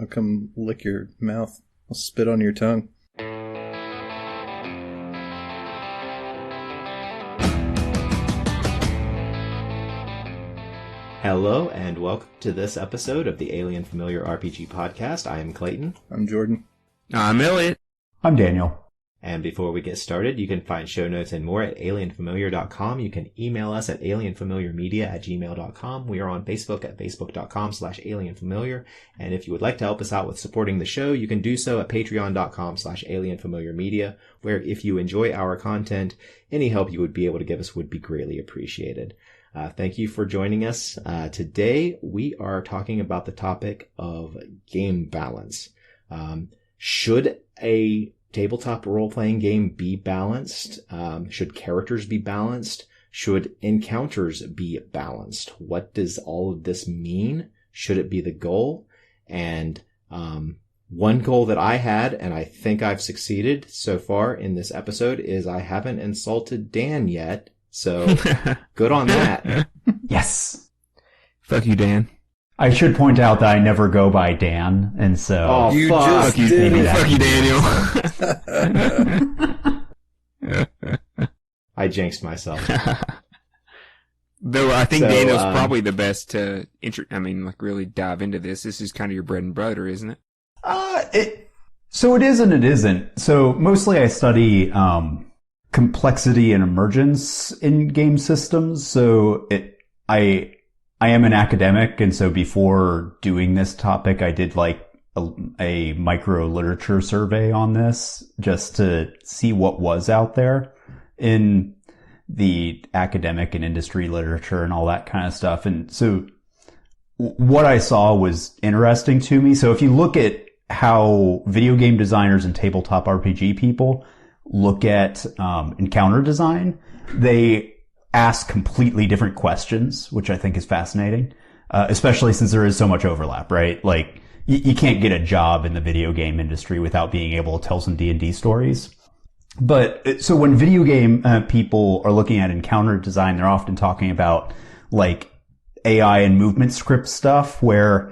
come lick your mouth. I'll spit on your tongue. Hello, and welcome to this episode of the Alien Familiar RPG Podcast. I am Clayton. I'm Jordan. I'm Eliot. I'm Daniel. And before we get started, you can find show notes and more at alienfamiliar.com. You can email us at alienfamiliarmedia@gmail.com. We are on Facebook at facebook.com/alienfamiliar. And if you would like to help us out with supporting the show, you can do so at patreon.com/alienfamiliarmedia, where if you enjoy our content, any help you would be able to give us would be greatly appreciated. Thank you for joining us. Today, we are talking about the topic of game balance. Should a tabletop role-playing game be balanced? Should characters be balanced? Should encounters be balanced? What does all of this mean? Should it be the goal? And one goal that I had, and I think I've succeeded so far in this episode, is I haven't insulted Dan yet. So, good on that. Yes. Fuck you, Dan. I should point out that I never go by Dan, and so... Oh, You fuck. just Fuck you, did. fuck you, Daniel. I jinxed myself. Though I think So, Daniel's probably the best to, really dive into this. This is kind of your bread and butter, isn't it? So it is and it isn't. So mostly I study complexity and emergence in game systems. So I am an academic, and so before doing this topic, I did like a micro literature survey on this just to see what was out there in the academic and industry literature and all that kind of stuff. And so what I saw was interesting to me. So if you look at how video game designers and tabletop RPG people look at encounter design, they ask completely different questions, which I think is fascinating, especially since there is so much overlap, right? Like, you can't get a job in the video game industry without being able to tell some D&D stories. But so when video game people are looking at encounter design, they're often talking about like AI and movement script stuff, where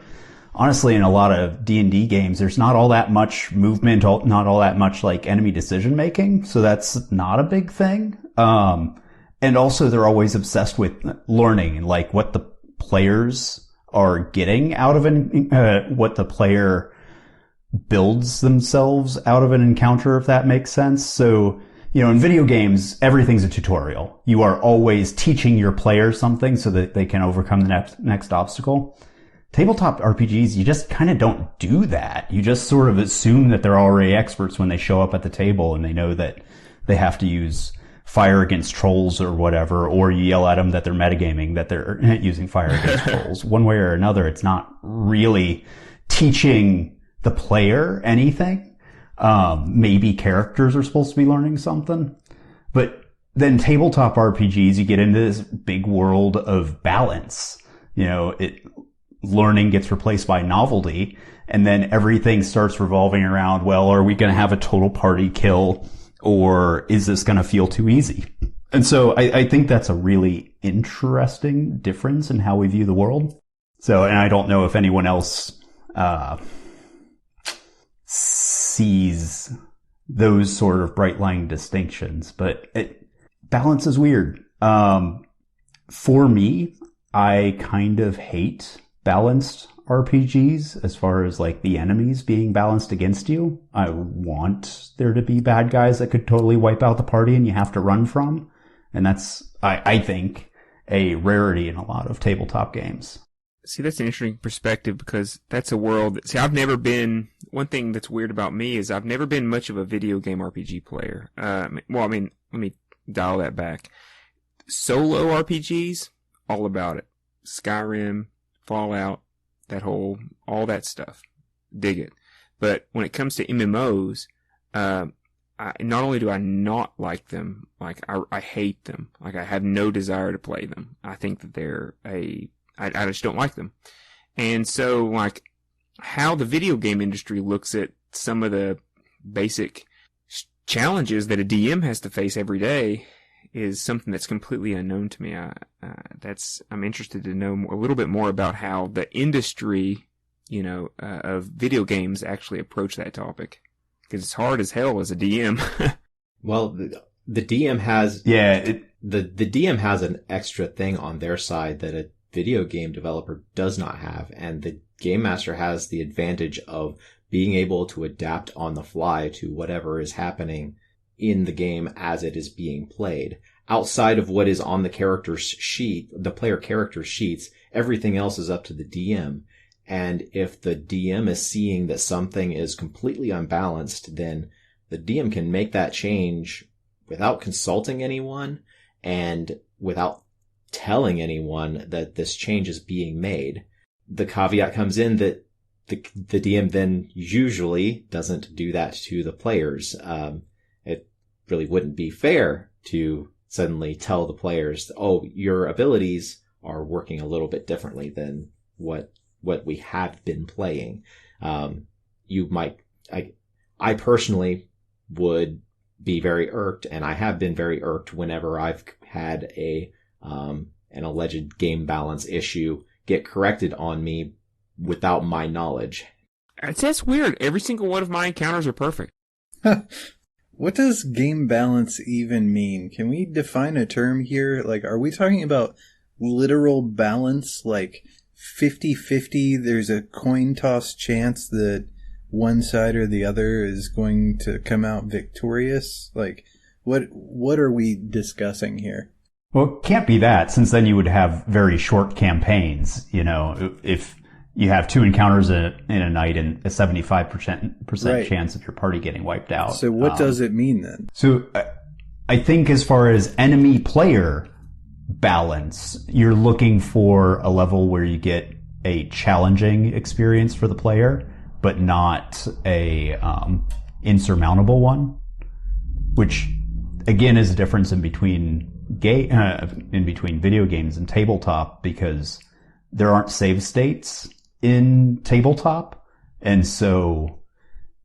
honestly, in a lot of D&D games, there's not all that much movement, not all that much like enemy decision making. So that's not a big thing. And also they're always obsessed with learning and like what the players are getting out of what the player builds themselves out of an encounter, if that makes sense. So, in video games, everything's a tutorial. You are always teaching your player something so that they can overcome the next obstacle. Tabletop RPGs, you just kind of don't do that. You just sort of assume that they're already experts when they show up at the table, and they know that they have to use fire against trolls or whatever, or you yell at them that they're metagaming, that they're using fire against trolls. One way or another, it's not really teaching the player anything. Maybe characters are supposed to be learning something. But then tabletop RPGs, you get into this big world of balance. Learning gets replaced by novelty, and then everything starts revolving around, well, are we going to have a total party kill, or is this going to feel too easy? And so I think that's a really interesting difference in how we view the world. So, and I don't know if anyone else sees those sort of bright line distinctions, but balance is weird. For me, I kind of hate balanced RPGs as far as like the enemies being balanced against you. I want there to be bad guys that could totally wipe out the party and you have to run from. And that's, I think, a rarity in a lot of tabletop games. See, that's an interesting perspective, because that's a world that, one thing that's weird about me is I've never been much of a video game RPG player. Let me dial that back. Solo RPGs, all about it. Skyrim, Fallout, all that stuff. Dig it. But when it comes to MMOs, not only do I not like them, like I hate them. Like I have no desire to play them. I think that I just don't like them. And so like how the video game industry looks at some of the basic challenges that a DM has to face every day is something that's completely unknown to me. I'm interested to know a little bit more about how the industry of video games actually approach that topic, because it's hard as hell as a DM. Well, the DM has the DM has an extra thing on their side that a video game developer does not have, and the game master has the advantage of being able to adapt on the fly to whatever is happening in the game as it is being played. Outside of what is on the character's sheet, the player character sheets, everything else is up to the DM. And if the DM is seeing that something is completely unbalanced, then the DM can make that change without consulting anyone and without telling anyone that this change is being made. The caveat comes in that the DM then usually doesn't do that to the players. It really wouldn't be fair to suddenly tell the players, oh, your abilities are working a little bit differently than what we have been playing. I personally would be very irked, and I have been very irked whenever I've had an alleged game balance issue get corrected on me without my knowledge. That's weird. Every single one of my encounters are perfect. What does game balance even mean? Can we define a term here? Like, are we talking about literal balance, like 50-50, there's a coin toss chance that one side or the other is going to come out victorious? Like, what are we discussing here? Well, it can't be that, since then you would have very short campaigns. If you have 2 encounters in a night and a 75% chance of your party getting wiped out. So what does it mean then? So I think as far as enemy player balance, you're looking for a level where you get a challenging experience for the player, but not a insurmountable one, which again is a difference in between video games and tabletop, because there aren't save states in tabletop. And so,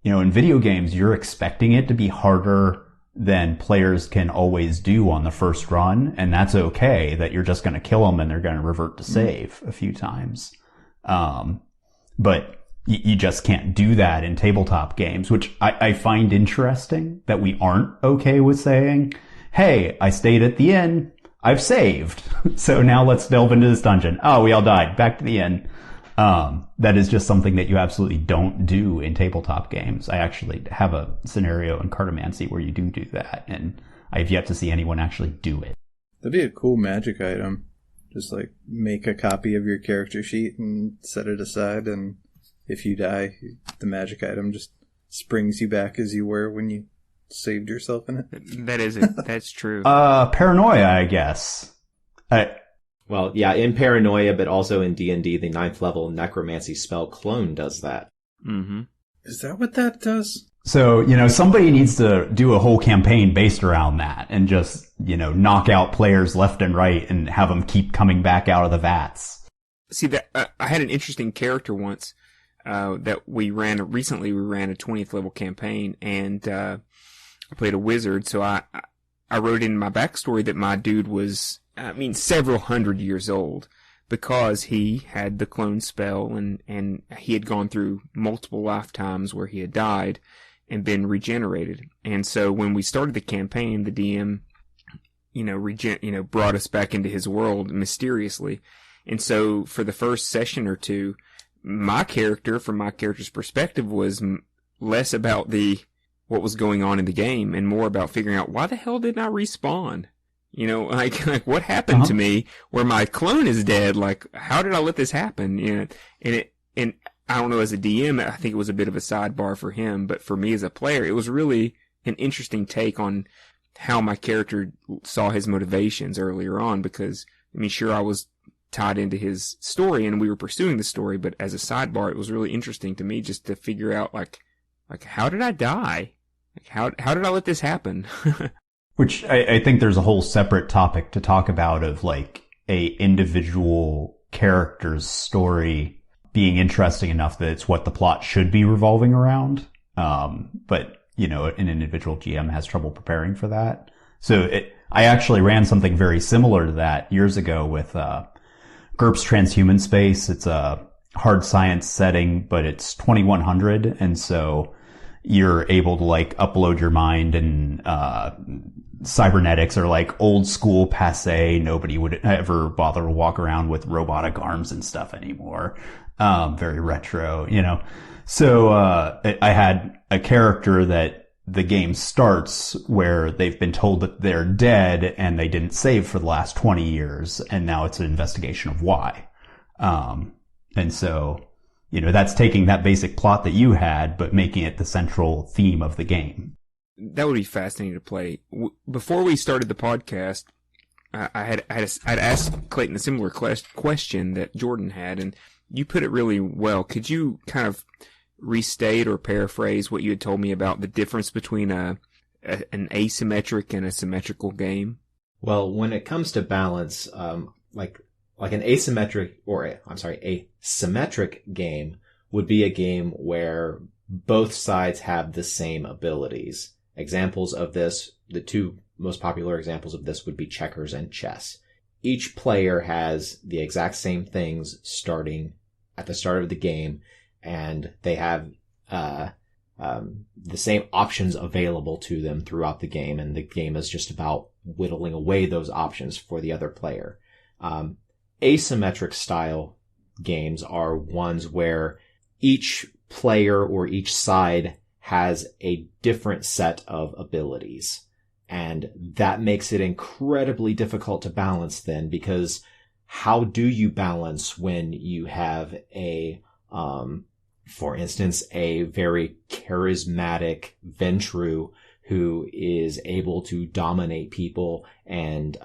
in video games, you're expecting it to be harder than players can always do on the first run. And that's okay, that you're just going to kill them and they're going to revert to save a few times. But you just can't do that in tabletop games, which I find interesting that we aren't okay with saying, hey, I stayed at the inn, I've saved, so now let's delve into this dungeon. Oh, we all died. Back to the inn. That is just something that you absolutely don't do in tabletop games. I actually have a scenario in Cartomancy where you do that, and I have yet to see anyone actually do it. That'd be a cool magic item. Just like make a copy of your character sheet and set it aside, and if you die, the magic item just springs you back as you were when you saved yourself in it. That is it. That's true. Paranoia, I guess. Well, yeah, in Paranoia, but also in D&D, the 9th level necromancy spell Clone does that. Mm-hmm. Is that what that does? So, somebody needs to do a whole campaign based around that and just, knock out players left and right and have them keep coming back out of the vats. See, that I had an interesting character once that we ran recently. We ran a 20th level campaign, and I played a wizard, so I wrote in my backstory that my dude was, several hundred years old, because he had the clone spell and he had gone through multiple lifetimes where he had died and been regenerated. And so when we started the campaign, the DM, brought us back into his world mysteriously. And so for the first session or two, my character, from my character's perspective, was less about what was going on in the game and more about figuring out, why the hell didn't I respawn? Like what happened to me where my clone is dead? Like, how did I let this happen? And I don't know, as a DM, I think it was a bit of a sidebar for him, but for me as a player, it was really an interesting take on how my character saw his motivations earlier on, because, sure, I was tied into his story and we were pursuing the story, but as a sidebar, it was really interesting to me just to figure out, like how did I die? Like, how did I let this happen? Which I think there's a whole separate topic to talk about of like a individual character's story being interesting enough that it's what the plot should be revolving around. But an individual GM has trouble preparing for that. So I actually ran something very similar to that years ago with GURPS Transhuman Space. It's a hard science setting, but it's 2100. And so you're able to like upload your mind, and, cybernetics are like old school passe. Nobody would ever bother to walk around with robotic arms and stuff anymore. Very retro, you know. So, I had a character that the game starts where they've been told that they're dead and they didn't save for the last 20 years. And now it's an investigation of why. And so, you know, that's taking that basic plot that you had, but making it the central theme of the game. That would be fascinating to play. Before we started the podcast, I'd asked Clayton a similar question that Jordan had, and you put it really well. Could you kind of restate or paraphrase what you had told me about the difference between an asymmetric and a symmetrical game? Well, when it comes to balance, like an asymmetric, a symmetric game would be a game where both sides have the same abilities. Examples of this, the two most popular examples of this would be checkers and chess. Each player has the exact same things starting at the start of the game, and they have the same options available to them throughout the game, and the game is just about whittling away those options for the other player. Asymmetric style games are ones where each player or each side has a different set of abilities. And that makes it incredibly difficult to balance then, because how do you balance when you have for instance, a very charismatic Ventru who is able to dominate people and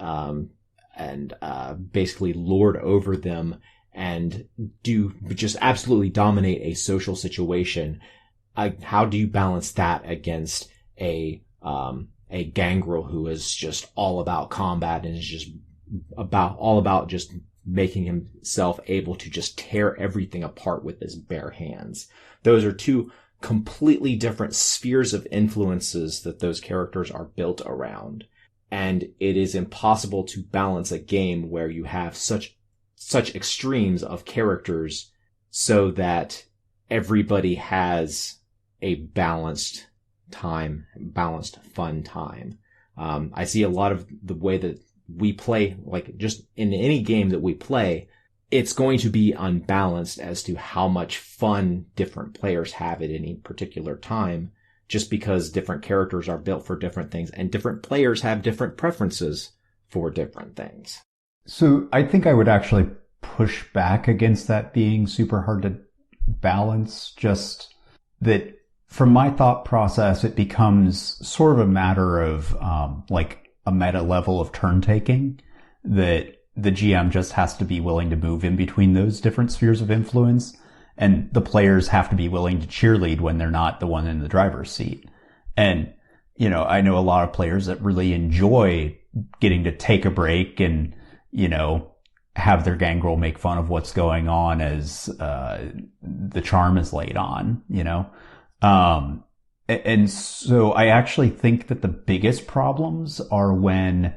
basically lord over them and just absolutely dominate a social situation. How do you balance that against a gangrel who is just all about combat and is just all about just making himself able to just tear everything apart with his bare hands? Those are two completely different spheres of influences that those characters are built around. And it is impossible to balance a game where you have such extremes of characters so that everybody has a balanced fun time. I see a lot of the way that we play, like just in any game that we play, it's going to be unbalanced as to how much fun different players have at any particular time, just because different characters are built for different things and different players have different preferences for different things. So I think I would actually push back against that being super hard to balance, just that from my thought process, it becomes sort of a matter of like a meta level of turn taking, that the GM just has to be willing to move in between those different spheres of influence, and the players have to be willing to cheerlead when they're not the one in the driver's seat. And, you know, I know a lot of players that really enjoy getting to take a break and, you know, have their gangrel make fun of what's going on as the charm is laid on, you know. And so I actually think that the biggest problems are when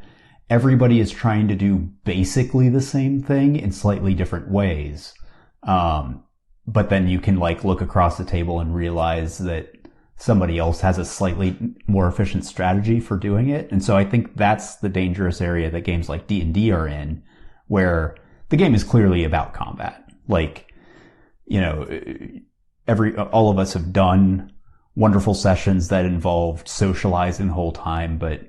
everybody is trying to do basically the same thing in slightly different ways. But then you can like look across the table and realize that somebody else has a slightly more efficient strategy for doing it. And so I think that's the dangerous area that games like D&D are in, where the game is clearly about combat. Like, you know, all of us have done wonderful sessions that involved socializing the whole time, but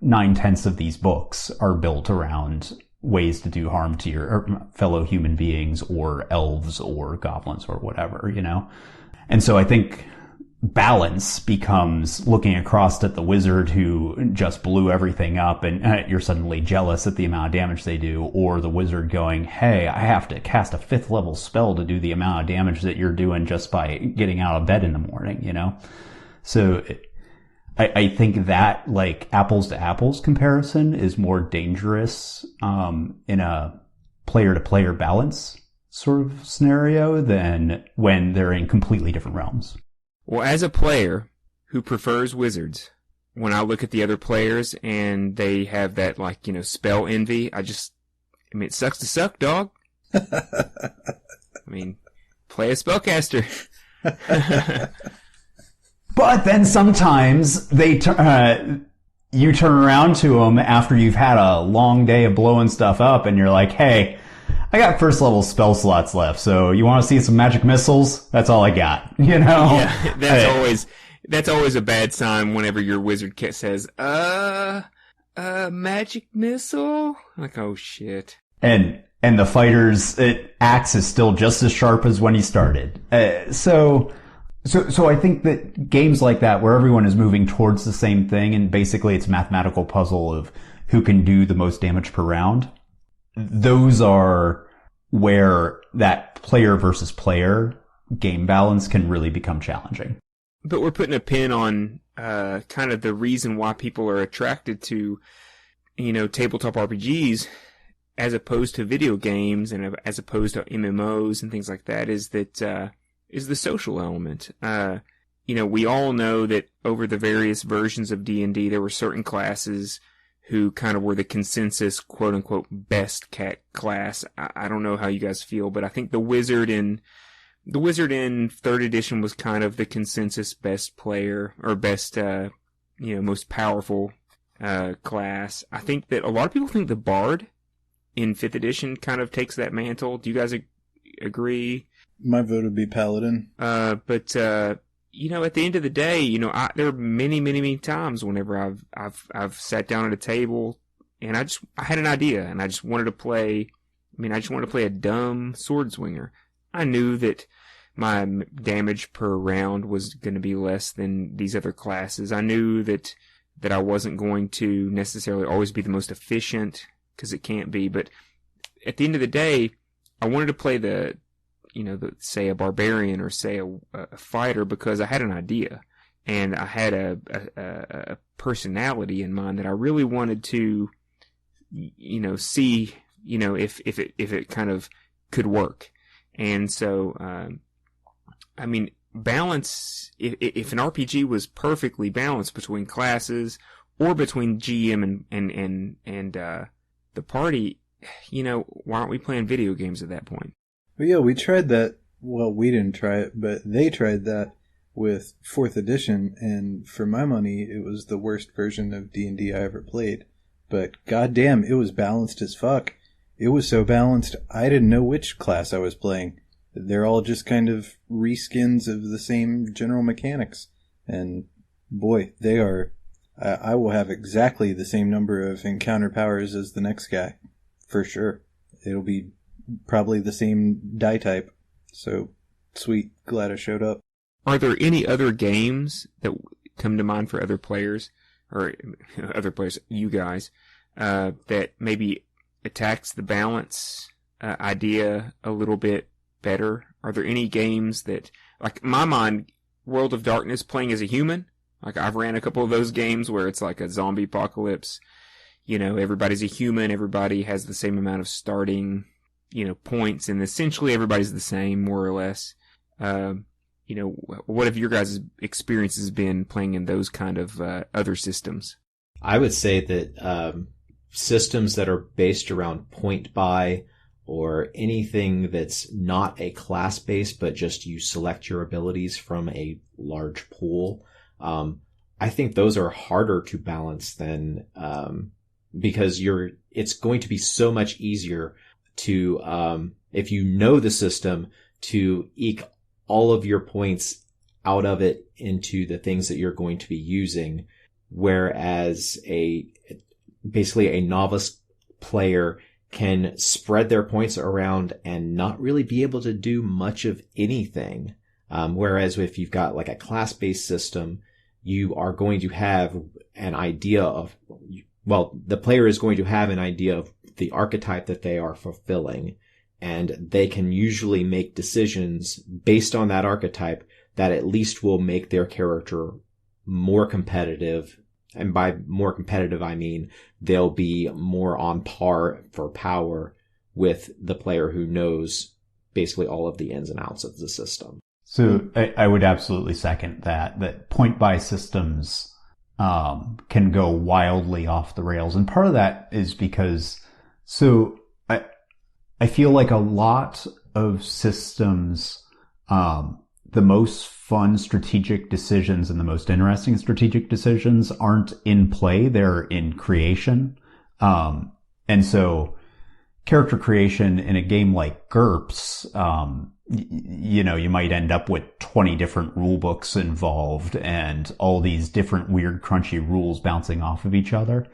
9/10 of these books are built around ways to do harm to your fellow human beings or elves or goblins or whatever, you know? And so I think balance becomes looking across at the wizard who just blew everything up and you're suddenly jealous at the amount of damage they do, or the wizard going, hey, I have to cast a 5th level spell to do the amount of damage that you're doing just by getting out of bed in the morning, you know? So I think that like apples to apples comparison is more dangerous in a player to player balance sort of scenario than when they're in completely different realms. Well, as a player who prefers wizards, when I look at the other players and they have that, like, you know, spell envy, it sucks to suck, dog. I mean, play a spellcaster. But then sometimes you turn around to them after you've had a long day of blowing stuff up, and you're like, "Hey, I got first level spell slots left, so you want to see some magic missiles? That's all I got." You know? Yeah, that's always a bad sign whenever your wizard kit says, magic missile? Like, oh shit. And the fighter's axe is still just as sharp as when he started. So I think that games like that, where everyone is moving towards the same thing, and basically it's a mathematical puzzle of who can do the most damage per round, those are where that player versus player game balance can really become challenging. But we're putting a pin on kind of the reason why people are attracted to, tabletop RPGs as opposed to video games and as opposed to MMOs and things like that is the social element. We all know that over the various versions of D&D, there were certain classes who kind of were the consensus, quote unquote, best class. I don't know how you guys feel, but I think the wizard in 3rd edition was kind of the consensus best player or best, most powerful, class. I think that a lot of people think the bard in 5th edition kind of takes that mantle. Do you guys agree? My vote would be paladin. But at the end of the day, there are many, many, many times whenever I've sat down at a table and I had an idea and I just wanted to play. I just wanted to play a dumb sword swinger. I knew that my damage per round was going to be less than these other classes. I knew that I wasn't going to necessarily always be the most efficient, because it can't be. But at the end of the day, I wanted to play say a barbarian or say a fighter because I had an idea and I had a personality in mind that I really wanted to, see, if it kind of could work. And so, balance, if an RPG was perfectly balanced between classes or between GM and the party, why aren't we playing video games at that point? Well, yeah, we tried that. Well, we didn't try it, but they tried that with 4th edition, and for my money, it was the worst version of D&D I ever played. But goddamn, it was balanced as fuck. It was so balanced, I didn't know which class I was playing. They're all just kind of reskins of the same general mechanics. And boy, they are... I will have exactly the same number of encounter powers as the next guy. For sure. It'll be probably the same die type. So, sweet. Glad I showed up. Are there any other games that come to mind for other players, or other players, you guys, that maybe attacks the balance idea a little bit better? Are there any games that, like, in my mind, World of Darkness playing as a human? Like, I've ran a couple of those games where it's like a zombie apocalypse. Everybody's a human, everybody has the same amount of starting, points, and essentially everybody's the same, more or less. What have your guys' experiences been playing in those kind of other systems? I would say that systems that are based around point buy or anything that's not a class based, but just you select your abilities from a large pool. I think those are harder to balance than, because it's going to be so much easier to, if you know the system, to eke all of your points out of it into the things that you're going to be using. Whereas basically a novice player can spread their points around and not really be able to do much of anything. Whereas if you've got like a class-based system, you are going to have an idea of, the player is going to have an idea of the archetype that they are fulfilling, and they can usually make decisions based on that archetype that at least will make their character more competitive. And by more competitive, I mean they'll be more on par for power with the player who knows basically all of the ins and outs of the system. So I would absolutely second that point buy systems can go wildly off the rails. And part of that is because, I feel like a lot of systems, the most fun strategic decisions and the most interesting strategic decisions aren't in play, they're in creation. And so character creation in a game like GURPS, you might end up with 20 different rule books involved and all these different weird crunchy rules bouncing off of each other.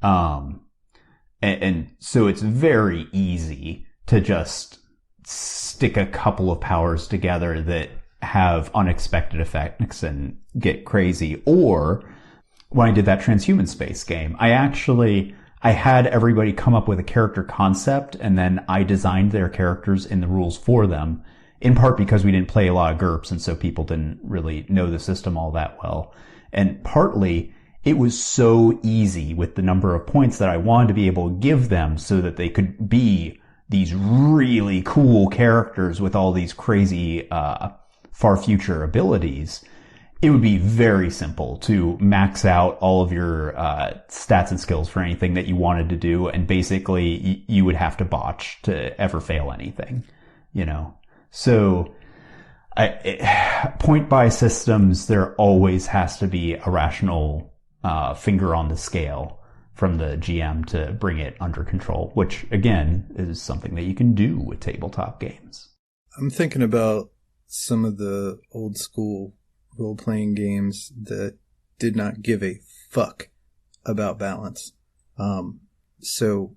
And so it's very easy to just stick a couple of powers together that have unexpected effects and get crazy. Or when I did that transhuman space game, I had everybody come up with a character concept and then I designed their characters in the rules for them, in part because we didn't play a lot of GURPS and so people didn't really know the system all that well. And partly it was so easy with the number of points that I wanted to be able to give them so that they could be these really cool characters with all these crazy, far future abilities. It would be very simple to max out all of your stats and skills for anything that you wanted to do, and basically you would have to botch to ever fail anything, So point buy systems, there always has to be a rational finger on the scale from the GM to bring it under control, which again is something that you can do with tabletop games. I'm thinking about some of the old school role-playing games that did not give a fuck about balance. So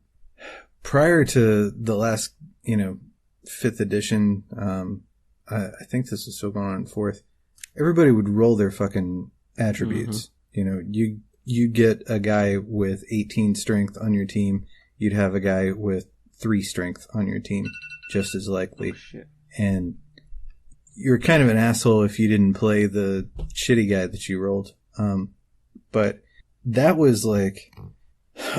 prior to the last, 5th edition, I think this is still going on in 4th, everybody would roll their fucking attributes. Mm-hmm. You'd get a guy with 18 strength on your team. You'd have a guy with 3 strength on your team, just as likely. Oh, shit. And you're kind of an asshole if you didn't play the shitty guy that you rolled. But that was like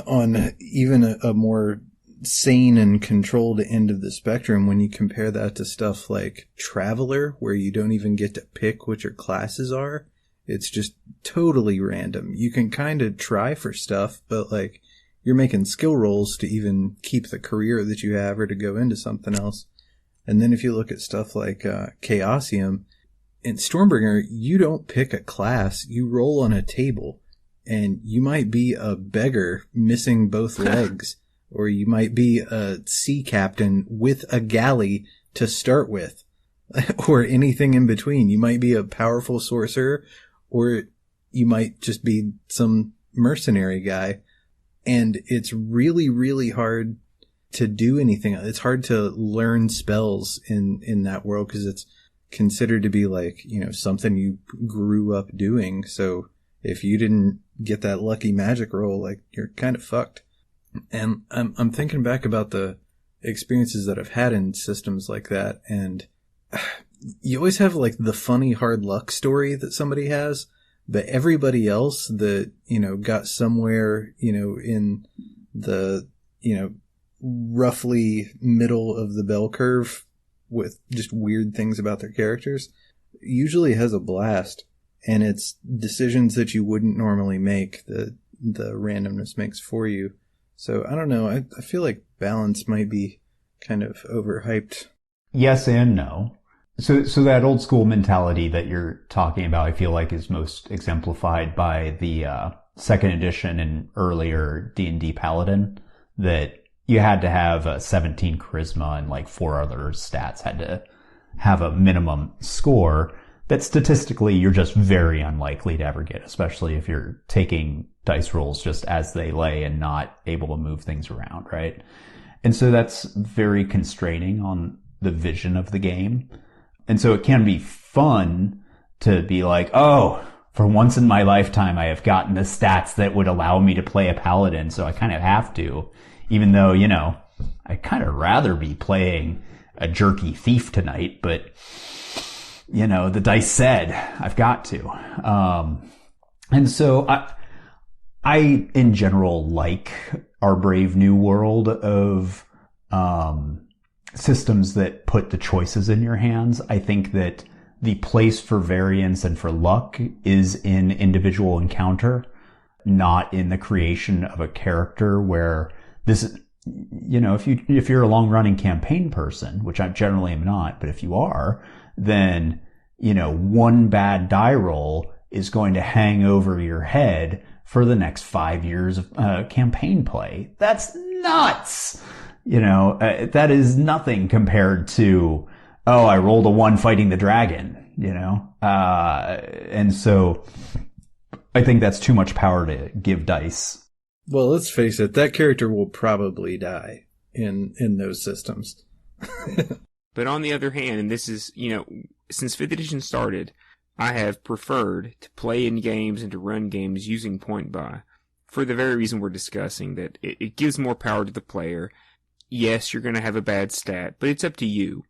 on even a more sane and controlled end of the spectrum when you compare that to stuff like Traveler, where you don't even get to pick what your classes are. It's just totally random. You can kind of try for stuff, but like you're making skill rolls to even keep the career that you have or to go into something else. And then if you look at stuff like Chaosium, in Stormbringer, you don't pick a class. You roll on a table, and you might be a beggar missing both legs, or you might be a sea captain with a galley to start with, or anything in between. You might be a powerful sorcerer, or you might just be some mercenary guy. And it's really, really hard to do anything. It's hard to learn spells in that world because it's considered to be like, something you grew up doing. So if you didn't get that lucky magic roll, like you're kind of fucked. And I'm thinking back about the experiences that I've had in systems like that, and you always have like the funny hard luck story that somebody has, but everybody else that, got somewhere, in the, roughly middle of the bell curve with just weird things about their characters usually has a blast. And it's decisions that you wouldn't normally make that the randomness makes for you. So I don't know. I feel like balance might be kind of overhyped. Yes and no. So that old school mentality that you're talking about, I feel like is most exemplified by the second edition and earlier D&D Paladin, that you had to have a 17 charisma and like 4 other stats had to have a minimum score that statistically you're just very unlikely to ever get, especially if you're taking dice rolls just as they lay and not able to move things around, right? And so that's very constraining on the vision of the game. And so it can be fun to be like, oh, for once in my lifetime, I have gotten the stats that would allow me to play a paladin, so I kind of have to, even though, I'd kind of rather be playing a jerky thief tonight, but, the dice said I've got to. And so I in general like our brave new world of systems that put the choices in your hands. I think that the place for variance and for luck is in individual encounter, not in the creation of a character where this, if you're a long running campaign person, which I generally am not, but if you are, then, one bad die roll is going to hang over your head for the next 5 years of campaign play. That's nuts. That is nothing compared to, oh, I rolled a 1 fighting the dragon, and so I think that's too much power to give dice. Well, let's face it, that character will probably die in those systems. But on the other hand, and this is, since 5th edition started, I have preferred to play in games and to run games using point buy for the very reason we're discussing, that it gives more power to the player. Yes, you're going to have a bad stat, but it's up to you.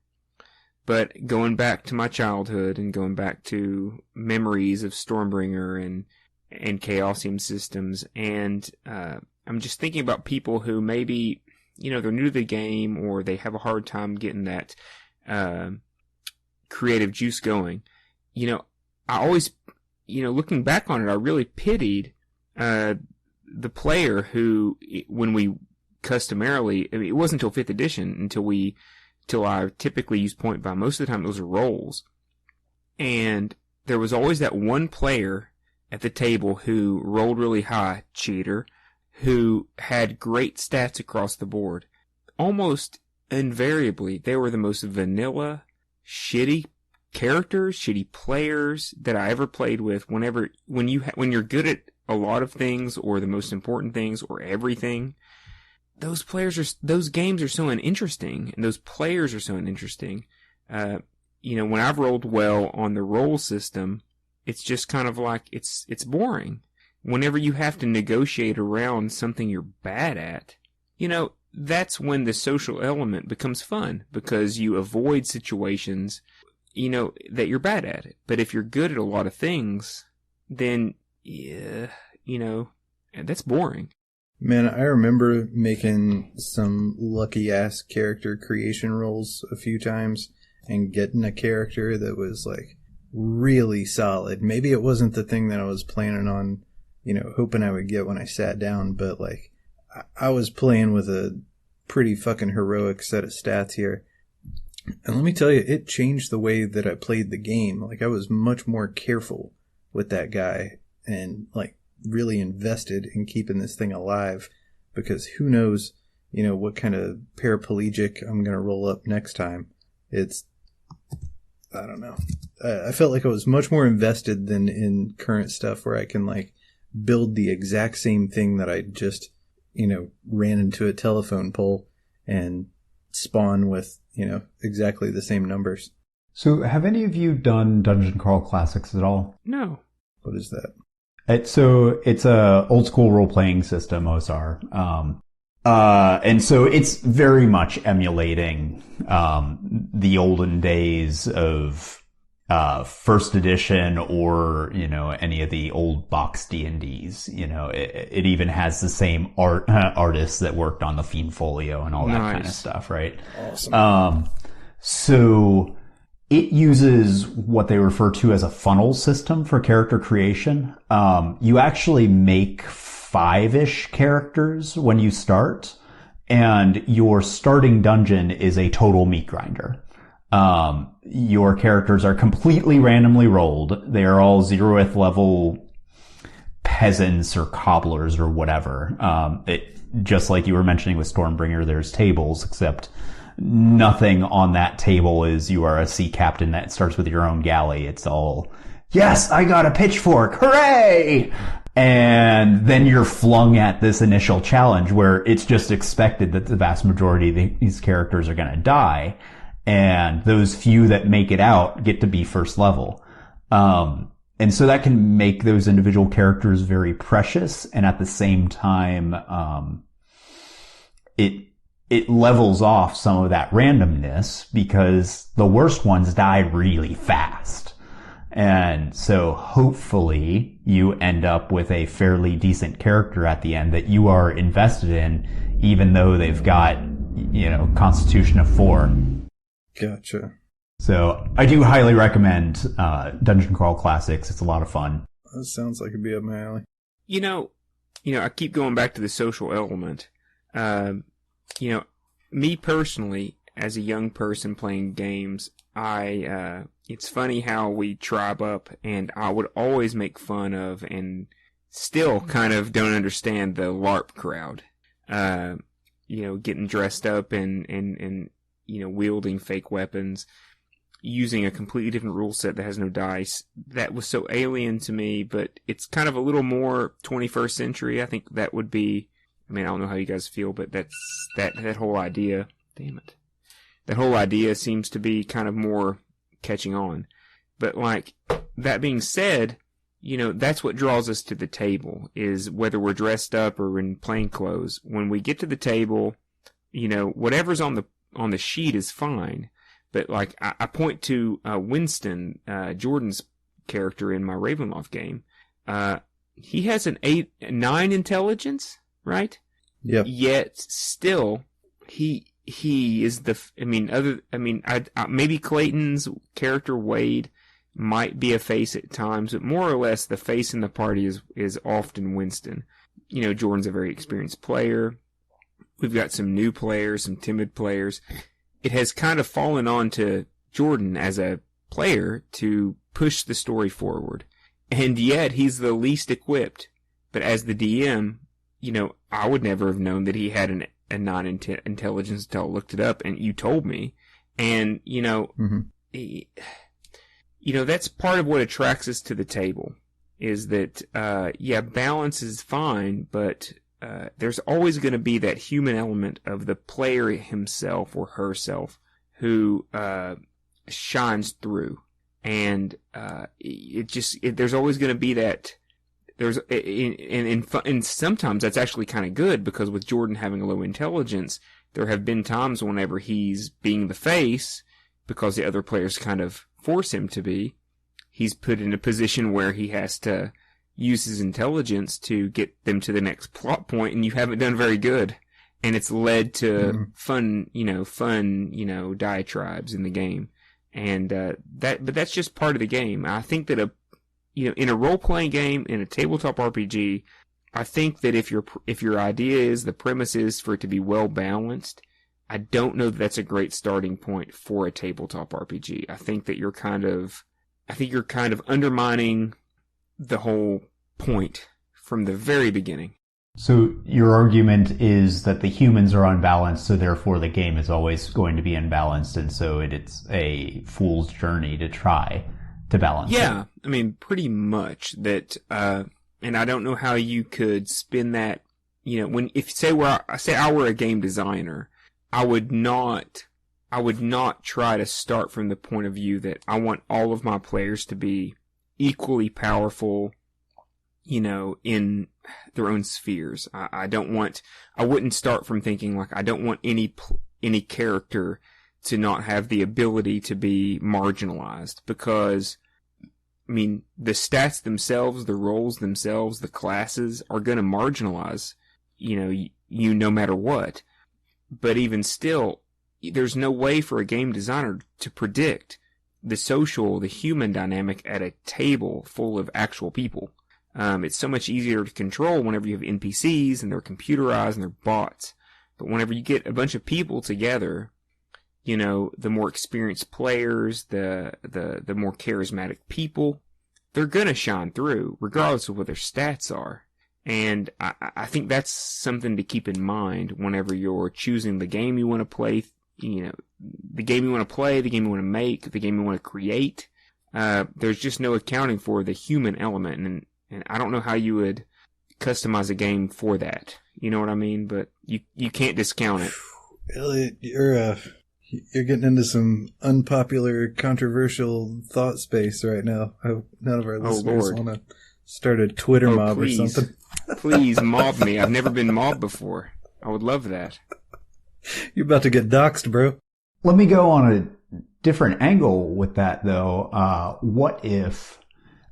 But going back to my childhood and going back to memories of Stormbringer and Chaosium systems, and I'm just thinking about people who maybe, they're new to the game or they have a hard time getting that creative juice going. I always, looking back on it, I really pitied the player who, when we customarily, it wasn't until 5th edition until I typically used point buy. Most of the time those are rolls. And there was always that one player at the table who rolled really high, cheater, who had great stats across the board. Almost invariably, they were the most vanilla, shitty characters, shitty players that I ever played with. When you're good at a lot of things, or the most important things, or everything, those games are so uninteresting, and those players are so uninteresting. When I've rolled well on the roll system, it's just kind of like, it's boring. Whenever you have to negotiate around something you're bad at, that's when the social element becomes fun, because you avoid situations, that you're bad at it. But if you're good at a lot of things, then, yeah, that's boring. Man, I remember making some lucky-ass character creation rolls a few times and getting a character that was, like, really solid. Maybe it wasn't the thing that I was planning on, hoping I would get when I sat down, but, like, I was playing with a pretty fucking heroic set of stats here. And let me tell you, it changed the way that I played the game. Like, I was much more careful with that guy and, like, really invested in keeping this thing alive, because who knows, what kind of paraplegic I'm going to roll up next time. I don't know. I felt like I was much more invested than in current stuff where I can, like, build the exact same thing that I just, ran into a telephone pole and spawn with, exactly the same numbers. So have any of you done Dungeon Crawl Classics at all? No. What is that? It's a old school role playing system, OSR. And so it's very much emulating, the olden days of, first edition or, any of the old box D&Ds. It even has the same artists that worked on the Fiend Folio and all that kind of stuff, right? Awesome. So it uses what they refer to as a funnel system for character creation. You actually make 5-ish characters when you start, and your starting dungeon is a total meat grinder. Your characters are completely randomly rolled. They are all 0th level peasants or cobblers or whatever. Just like you were mentioning with Stormbringer, there's tables, except nothing on that table is you are a sea captain that starts with your own galley. It's all, yes, I got a pitchfork, hooray! And then you're flung at this initial challenge where it's just expected that the vast majority of these characters are going to die. And those few that make it out get to be first level. And so that can make those individual characters very precious. And at the same time, it levels off some of that randomness, because the worst ones die really fast. And so hopefully you end up with a fairly decent character at the end that you are invested in, even though they've got, Constitution of 4. Gotcha. So I do highly recommend Dungeon Crawl Classics. It's a lot of fun. That sounds like it'd be up my alley. I keep going back to the social element. you know, me personally, as a young person playing games, it's funny how we tribe up, and I would always make fun of and still kind of don't understand the LARP crowd. Getting dressed up and wielding fake weapons, using a completely different rule set that has no dice. That was so alien to me, but it's kind of a little more 21st century. I think that would be, I don't know how you guys feel, but that whole idea, damn it. That whole idea seems to be kind of more catching on. But that being said, that's what draws us to the table, is whether we're dressed up or in plain clothes. When we get to the table, whatever's on the sheet is fine. But I point to Winston, Jordan's character in my Ravenloft game. He has an 9 intelligence, right? Yep. Yet still, he is maybe Clayton's character Wade might be a face at times, but more or less the face in the party is often Winston. Jordan's a very experienced player. We've got some new players, some timid players. It has kind of fallen on to Jordan as a player to push the story forward. And yet he's the least equipped. But as the DM, I would never have known that he had a 9 intelligence until I looked it up and you told me. And, that's part of what attracts us to the table, is that, balance is fine, but there's always going to be that human element of the player himself or herself who shines through. And there's always going to be that. And sometimes that's actually kind of good, because with Jordan having a low intelligence, there have been times whenever he's being the face, because the other players kind of force him to be, he's put in a position where he has to use his intelligence to get them to the next plot point, and you haven't done very good. And it's led to fun diatribes in the game. And but that's just part of the game. I think that in a role-playing game, in a tabletop RPG, I think that if your idea is, the premise is for it to be well-balanced, I don't know that that's a great starting point for a tabletop RPG. I think that you're kind of undermining the whole point from the very beginning. So your argument is that the humans are unbalanced, so therefore the game is always going to be unbalanced, and so it's a fool's journey to try to balance it. Yeah, pretty much that. And I don't know how you could spin that. Say I were a game designer, I would not try to start from the point of view that I want all of my players to be equally powerful, in their own spheres. I wouldn't start from thinking I don't want any character to not have the ability to be marginalized, because the stats themselves, the roles themselves, the classes are going to marginalize, no matter what. But even still, there's no way for a game designer to predict the human dynamic at a table full of actual people. It's so much easier to control whenever you have NPCs and they're computerized and they're bots. But whenever you get a bunch of people together, the more experienced players, the more charismatic people, they're gonna shine through, regardless of what their stats are. And I think that's something to keep in mind whenever you're choosing the game you want to play, the game you want to play, the game you want to make, the game you want to create. There's just no accounting for the human element, and I don't know how you would customize a game for that. You know what I mean? But you can't discount it. Eliot, you're getting into some unpopular, controversial thought space right now. I hope none of our listeners want to start a Twitter mob please. or something. Please mob me. I've never been mobbed before. I would love that. You're about to get doxxed, bro. Let me go on a different angle with that, though. What if...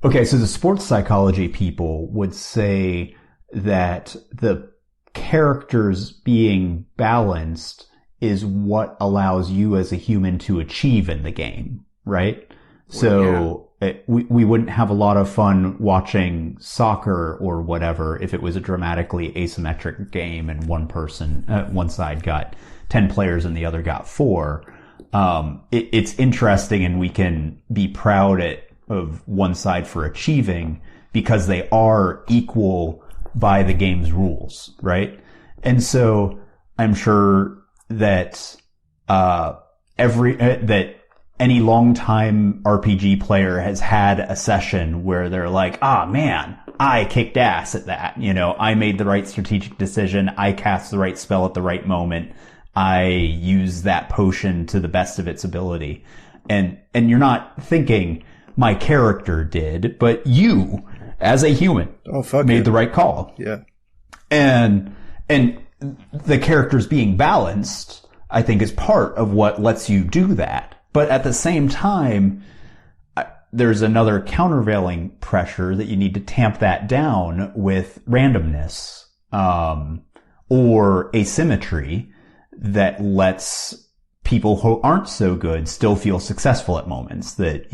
Okay, so the sports psychology people would say that the characters being balanced is what allows you as a human to achieve in the game, right? Well, So we wouldn't have a lot of fun watching soccer or whatever if it was a dramatically asymmetric game and one side got 10 players and the other got 4. It's interesting, and we can be proud of one side for achieving because they are equal by the game's rules, right? And so I'm sure that that any longtime RPG player has had a session where they're like, man, I kicked ass at that. I made the right strategic decision. I cast the right spell at the right moment. I used that potion to the best of its ability. And you're not thinking my character did, but you, as a human, made the right call. Yeah. And the characters being balanced, I think, is part of what lets you do that. But at the same time, there's another countervailing pressure that you need to tamp that down with randomness, or asymmetry that lets people who aren't so good still feel successful at moments that,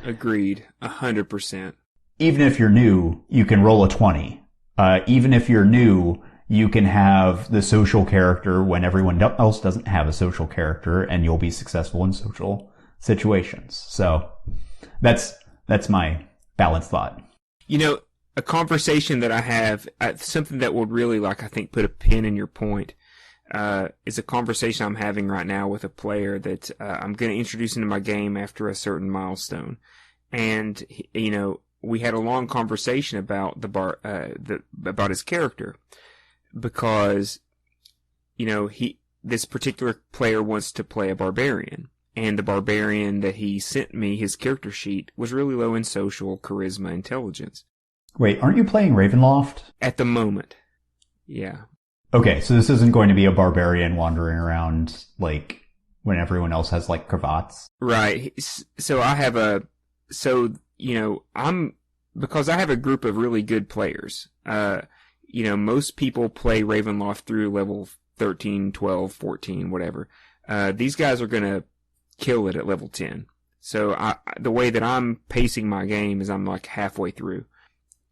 Agreed. 100%. Even if you're new, you can roll a 20. Even if you're new, you can have the social character when everyone else doesn't have a social character, and you'll be successful in social situations. So that's my balanced thought. A conversation that I have, something that would really, I think, put a pin in your point, is a conversation I'm having right now with a player that I'm going to introduce into my game after a certain milestone. And, we had a long conversation about about his character, because, this particular player wants to play a barbarian, and the barbarian that he sent me, his character sheet, was really low in social, charisma, intelligence. Wait, aren't you playing Ravenloft? At the moment. Yeah. Okay, so this isn't going to be a barbarian wandering around, when everyone else has, cravats? Right. So I have because I have a group of really good players. Most people play Ravenloft through level 13, 12, 14, whatever. These guys are going to kill it at level 10. So the way that I'm pacing my game is I'm halfway through.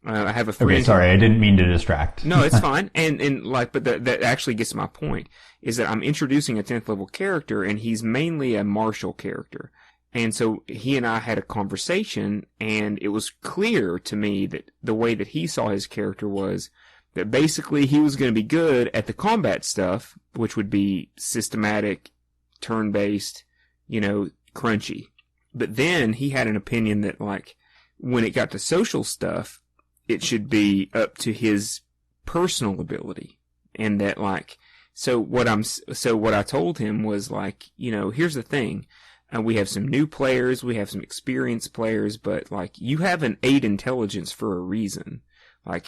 I have a friend. Okay, sorry, I didn't mean to distract. No, it's fine. But that actually gets to my point, is that I'm introducing a 10th level character, and he's mainly a martial character. And so he and I had a conversation, and it was clear to me that the way that he saw his character was that basically he was going to be good at the combat stuff, which would be systematic, turn-based, crunchy. But then he had an opinion that, when it got to social stuff, it should be up to his personal ability. And that, so what I told him was, here's the thing. We have some new players, we have some experienced players, but, you have an 8 intelligence for a reason.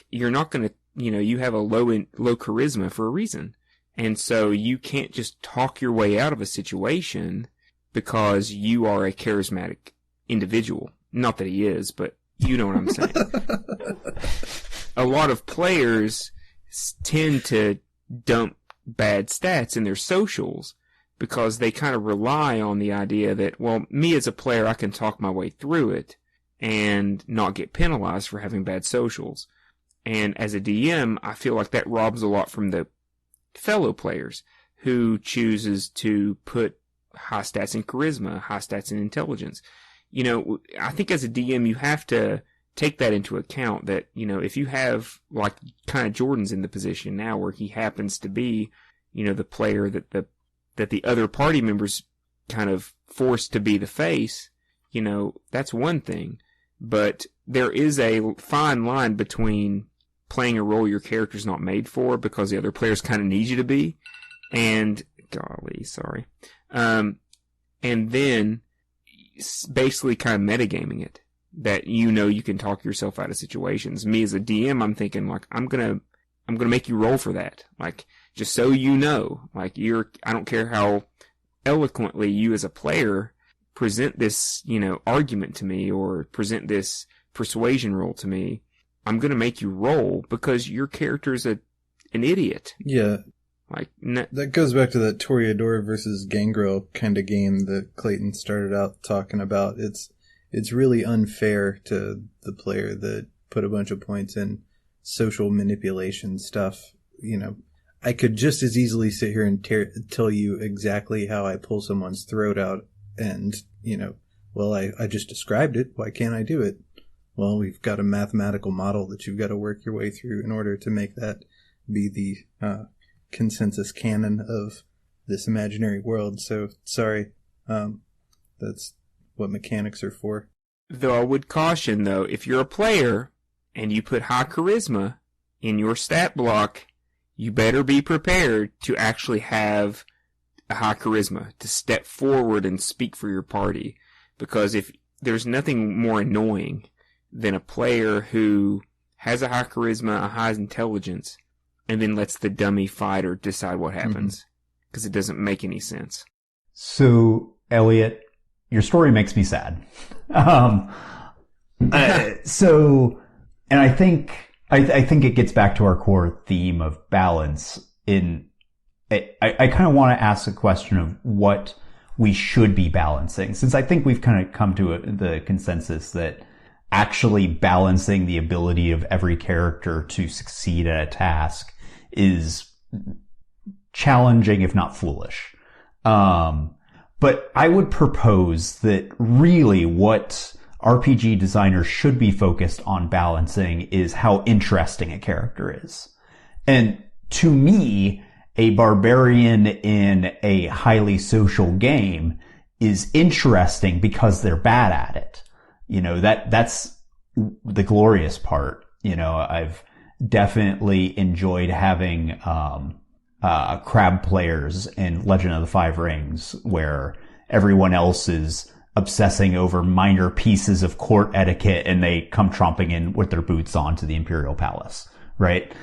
You're not gonna, you have a low charisma for a reason. And so you can't just talk your way out of a situation because you are a charismatic individual. Not that he is, but you know what I'm saying. A lot of players tend to dump bad stats in their socials because they kind of rely on the idea that, well, me as a player, I can talk my way through it and not get penalized for having bad socials. And as a DM, I feel like that robs a lot from the fellow players who chooses to put high stats in charisma, high stats in intelligence. I think as a DM, you have to take that into account that, if you have, kind of Jordan's in the position now where he happens to be, the player that the other party members kind of forced to be the face, that's one thing. But there is a fine line between playing a role your character's not made for because the other players kind of need you to be, and and then basically kind of metagaming it, that you can talk yourself out of situations. Me as a DM, I'm thinking I'm gonna make you roll for that, just so I don't care how eloquently you as a player present this argument to me or present this persuasion roll to me. I'm gonna make you roll because your character's an idiot. Yeah. That goes back to that Toreador versus Gangrel kind of game that Clayton started out talking about. It's it's really unfair to the player that put a bunch of points in social manipulation stuff. I could just as easily sit here and tell you exactly how I pull someone's throat out and, well, I just described it. Why can't I do it? Well, we've got a mathematical model that you've got to work your way through in order to make that be the consensus canon of this imaginary world. So, sorry. That's what mechanics are for. Though I would caution, though, if you're a player and you put high charisma in your stat block, you better be prepared to actually have a high charisma, to step forward and speak for your party. Because if there's nothing more annoying than a player who has a high charisma, a high intelligence, and then lets the dummy fighter decide what happens. Because it doesn't make any sense. So, Eliot, your story makes me sad. And I think it gets back to our core theme of balance. I kind of want to ask the question of what we should be balancing, since I think we've kind of come to the consensus that actually balancing the ability of every character to succeed at a task is challenging, if not foolish. But I would propose that really what RPG designers should be focused on balancing is how interesting a character is. And to me, a barbarian in a highly social game is interesting because they're bad at it. That's the glorious part. I've definitely enjoyed having, crab players in Legend of the Five Rings where everyone else is obsessing over minor pieces of court etiquette and they come tromping in with their boots on to the Imperial Palace, right?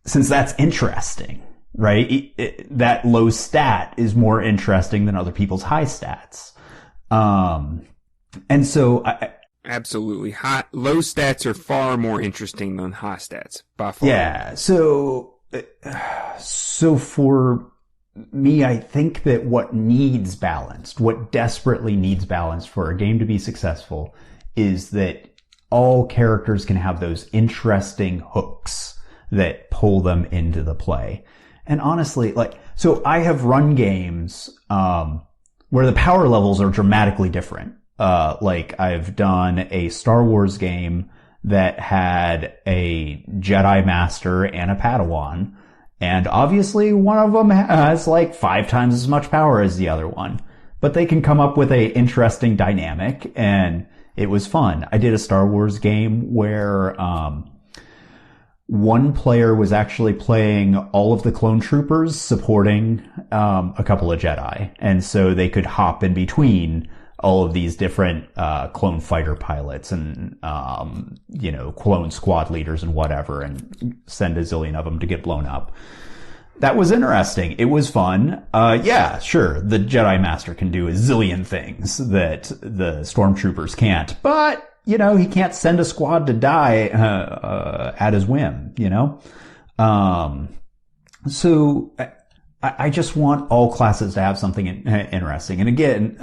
Since that's interesting, right? That low stat is more interesting than other people's high stats. And so absolutely. Low stats are far more interesting than high stats, by far. Yeah. So for me, I think that what desperately needs balance for a game to be successful is that all characters can have those interesting hooks that pull them into the play. And honestly, so I have run games, where the power levels are dramatically different. I've done a Star Wars game that had a Jedi Master and a Padawan. And obviously one of them has 5 times as much power as the other one. But they can come up with a interesting dynamic, and it was fun. I did a Star Wars game where, one player was actually playing all of the clone troopers supporting, a couple of Jedi. And so they could hop in between all of these different, clone fighter pilots and, clone squad leaders and whatever, and send a zillion of them to get blown up. That was interesting. It was fun. Yeah, sure. The Jedi Master can do a zillion things that the stormtroopers can't, but he can't send a squad to die, at his whim, So I just want all classes to have something interesting. And again,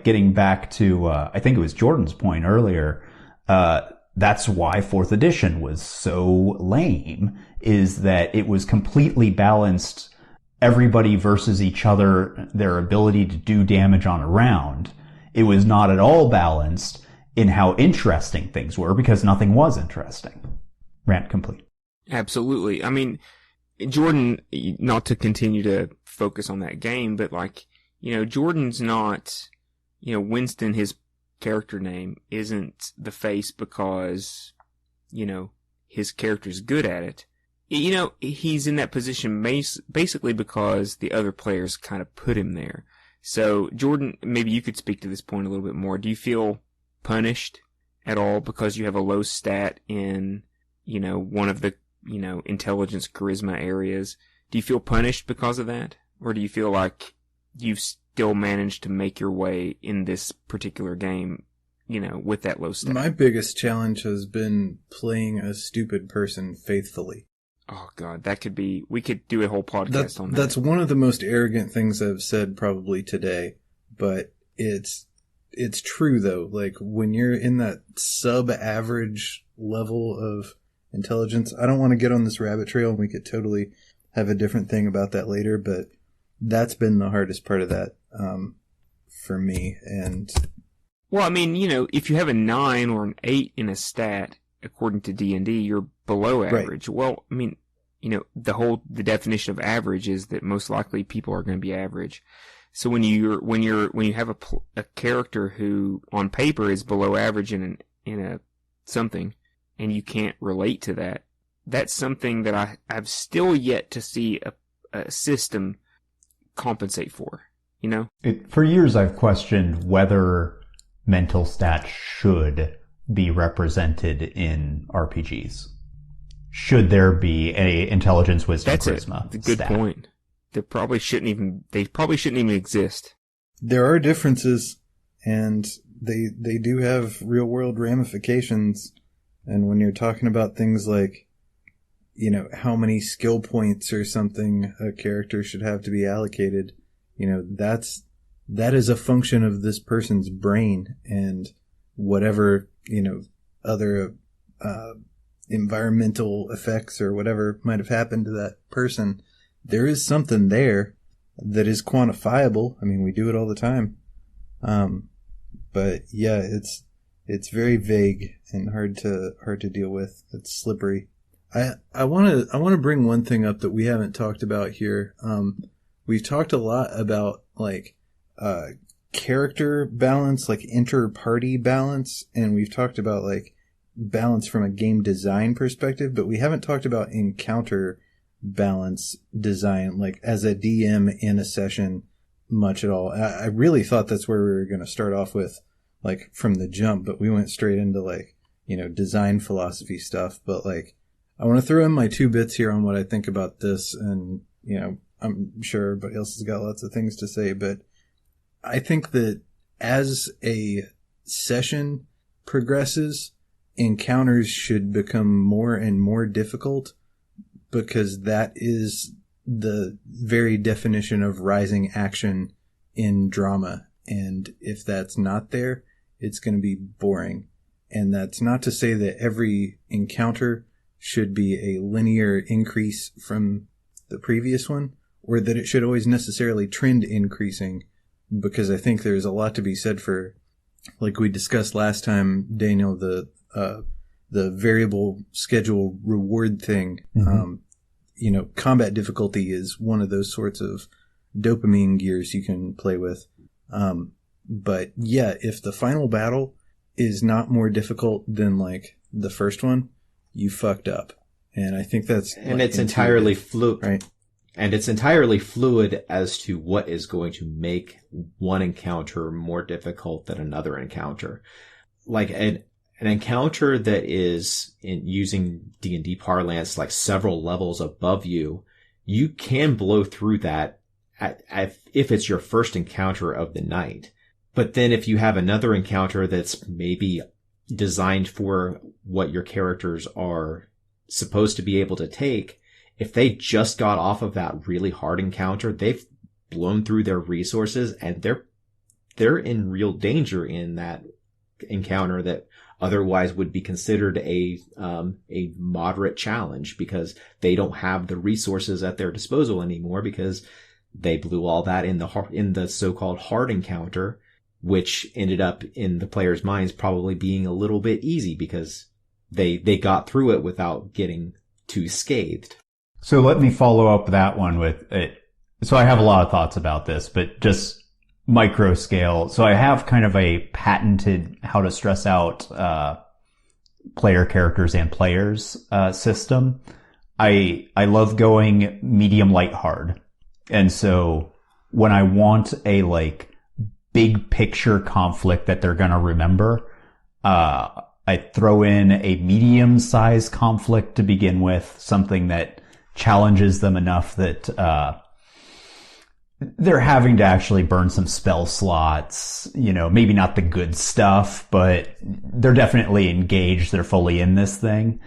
getting back to, I think it was Jordan's point earlier, that's why 4th edition was so lame, is that it was completely balanced, everybody versus each other, their ability to do damage on a round. It was not at all balanced in how interesting things were, because nothing was interesting. Rant complete. Absolutely. I mean, Jordan, not to continue to focus on that game, but Jordan's not, Winston, his character name, isn't the face because, his character's good at it. He's in that position basically because the other players kind of put him there. So, Jordan, maybe you could speak to this point a little bit more. Do you feel punished at all because you have a low stat in, one of the, intelligence, charisma areas? Do you feel punished because of that? Or do you feel like you've still managed to make your way in this particular game, with that low stat? My biggest challenge has been playing a stupid person faithfully. Oh God, we could do a whole podcast on that. That's one of the most arrogant things I've said probably today, but it's it's true though. Like when you're in that sub-average level of intelligence, I don't want to get on this rabbit trail, and we could totally have a different thing about that later, but that's been the hardest part of that for me. And well, I mean, if you have a 9 or an 8 in a stat, according to D&D, you're below average. Right. Well, I mean, the definition of average is that most likely people are going to be average. So when you have a character who on paper is below average in a something, and you can't relate to that, that's something that I've still yet to see a system compensate for. For years I've questioned whether mental stats should be represented in RPGs. Should there be a intelligence, wisdom, charisma? That's a good point. They probably shouldn't even exist. There are differences, and they do have real world ramifications. And when you're talking about things like, how many skill points or something a character should have to be allocated, that is a function of this person's brain, and whatever, other environmental effects or whatever might have happened to that person. There is something there that is quantifiable. I mean, we do it all the time. But yeah, it's very vague and hard to deal with. It's slippery. I want to bring one thing up that we haven't talked about here. We've talked a lot about character balance, like inter-party balance, and we've talked about balance from a game design perspective, but we haven't talked about encounter balance design, as a DM in a session, much at all. I really thought that's where we were going to start off with, from the jump, but we went straight into design philosophy stuff. But I want to throw in my 2 bits here on what I think about this, and I'm sure everybody else has got lots of things to say, but I think that as a session progresses, encounters should become more and more difficult, because that is the very definition of rising action in drama. And if that's not there, it's going to be boring. And that's not to say that every encounter should be a linear increase from the previous one, or that it should always necessarily trend increasing, because I think there's a lot to be said for, like we discussed last time, Daniel, the variable schedule reward thing. Mm-hmm. Combat difficulty is one of those sorts of dopamine gears you can play with. But yeah, if the final battle is not more difficult than the first one, you fucked up. And I think that's, and it's entirely fluid, right? And it's entirely fluid as to what is going to make one encounter more difficult than another encounter. An encounter that is, in using D&D parlance, several levels above you, you can blow through that if it's your first encounter of the night. But then if you have another encounter that's maybe designed for what your characters are supposed to be able to take, if they just got off of that really hard encounter, they've blown through their resources, and they're in real danger in that encounter that otherwise would be considered a moderate challenge, because they don't have the resources at their disposal anymore, because they blew all that in the so-called hard encounter, which ended up in the player's minds probably being a little bit easy because they got through it without getting too scathed. So let me follow up that one with it. So I have a lot of thoughts about this, but just micro scale. So I have kind of a patented how to stress out player characters and players system. I love going medium, light, hard. And so when I want a big picture conflict that they're going to remember, I throw in a medium sized conflict to begin with, something that challenges them enough that they're having to actually burn some spell slots, maybe not the good stuff, but they're definitely engaged. They're fully in this thing.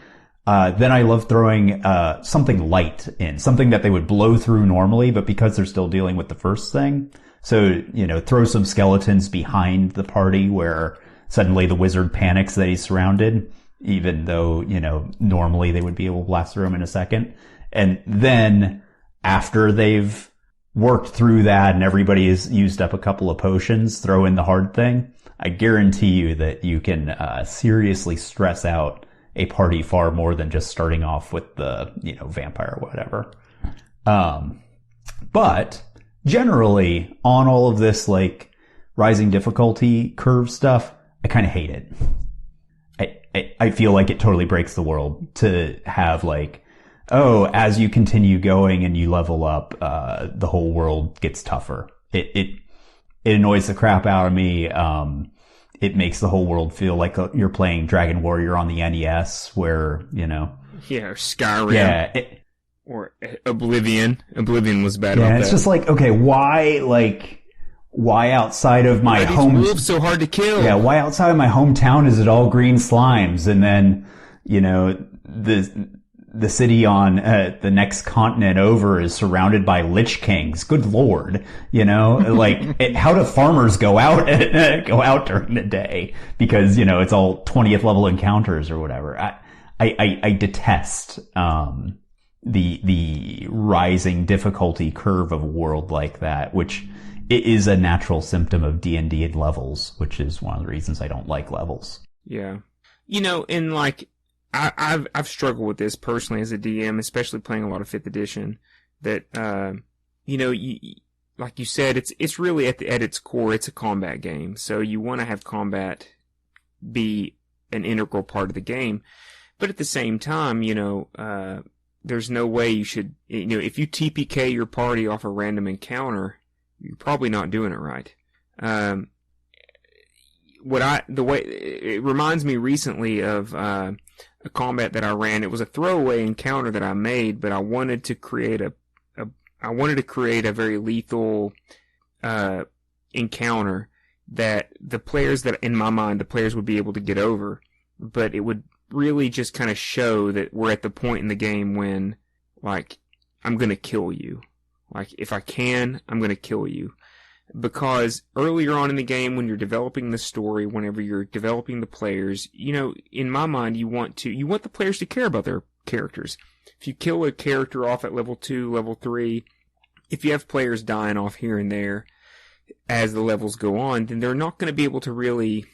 Then I love throwing something light in, something that they would blow through normally, but because they're still dealing with the first thing, So, throw some skeletons behind the party where suddenly the wizard panics that he's surrounded, even though, normally they would be able to blast through him in a second. And then after they've worked through that and everybody has used up a couple of potions, throw in the hard thing. I guarantee you that you can seriously stress out a party far more than just starting off with the, vampire or whatever. But generally on all of this, like, rising difficulty curve stuff, I kind of hate it. I feel like it totally breaks the world to have, like, oh, as you continue going and you level up, the whole world gets tougher. It annoys the crap out of me. It makes the whole world feel like you're playing Dragon Warrior on the NES, where, Yeah, or Skyrim. Yeah. Or Oblivion. Oblivion was bad about Yeah, that. it's just like, okay, why outside of my home... Why are these wolves so hard to kill? Yeah, why outside of my hometown is it all green slimes? And then, the city on the next continent over is surrounded by Lich Kings. Good Lord. How do farmers go out during the day? Because, it's all 20th level encounters or whatever. I detest, the rising difficulty curve of a world like that, which it is a natural symptom of D&D and levels, which is one of the reasons I don't like levels. Yeah. And like, I've struggled with this personally as a DM, especially playing a lot of 5th edition, that, like you said, it's really at its core, it's a combat game. So you want to have combat be an integral part of the game. But at the same time, there's no way you should, if you TPK your party off a random encounter, you're probably not doing it right. It reminds me recently of, a combat that I ran. It was a throwaway encounter that I made, but I wanted to create a very lethal, encounter that in my mind, the players would be able to get over, but it would really just kind of show that we're at the point in the game when, like, I'm gonna kill you. Like, if I can, I'm gonna kill you. Because earlier on in the game, when you're developing the story, whenever you're developing the players, in my mind, you want the players to care about their characters. If you kill a character off at level 2, level 3, if you have players dying off here and there as the levels go on, then they're not going to be able to really,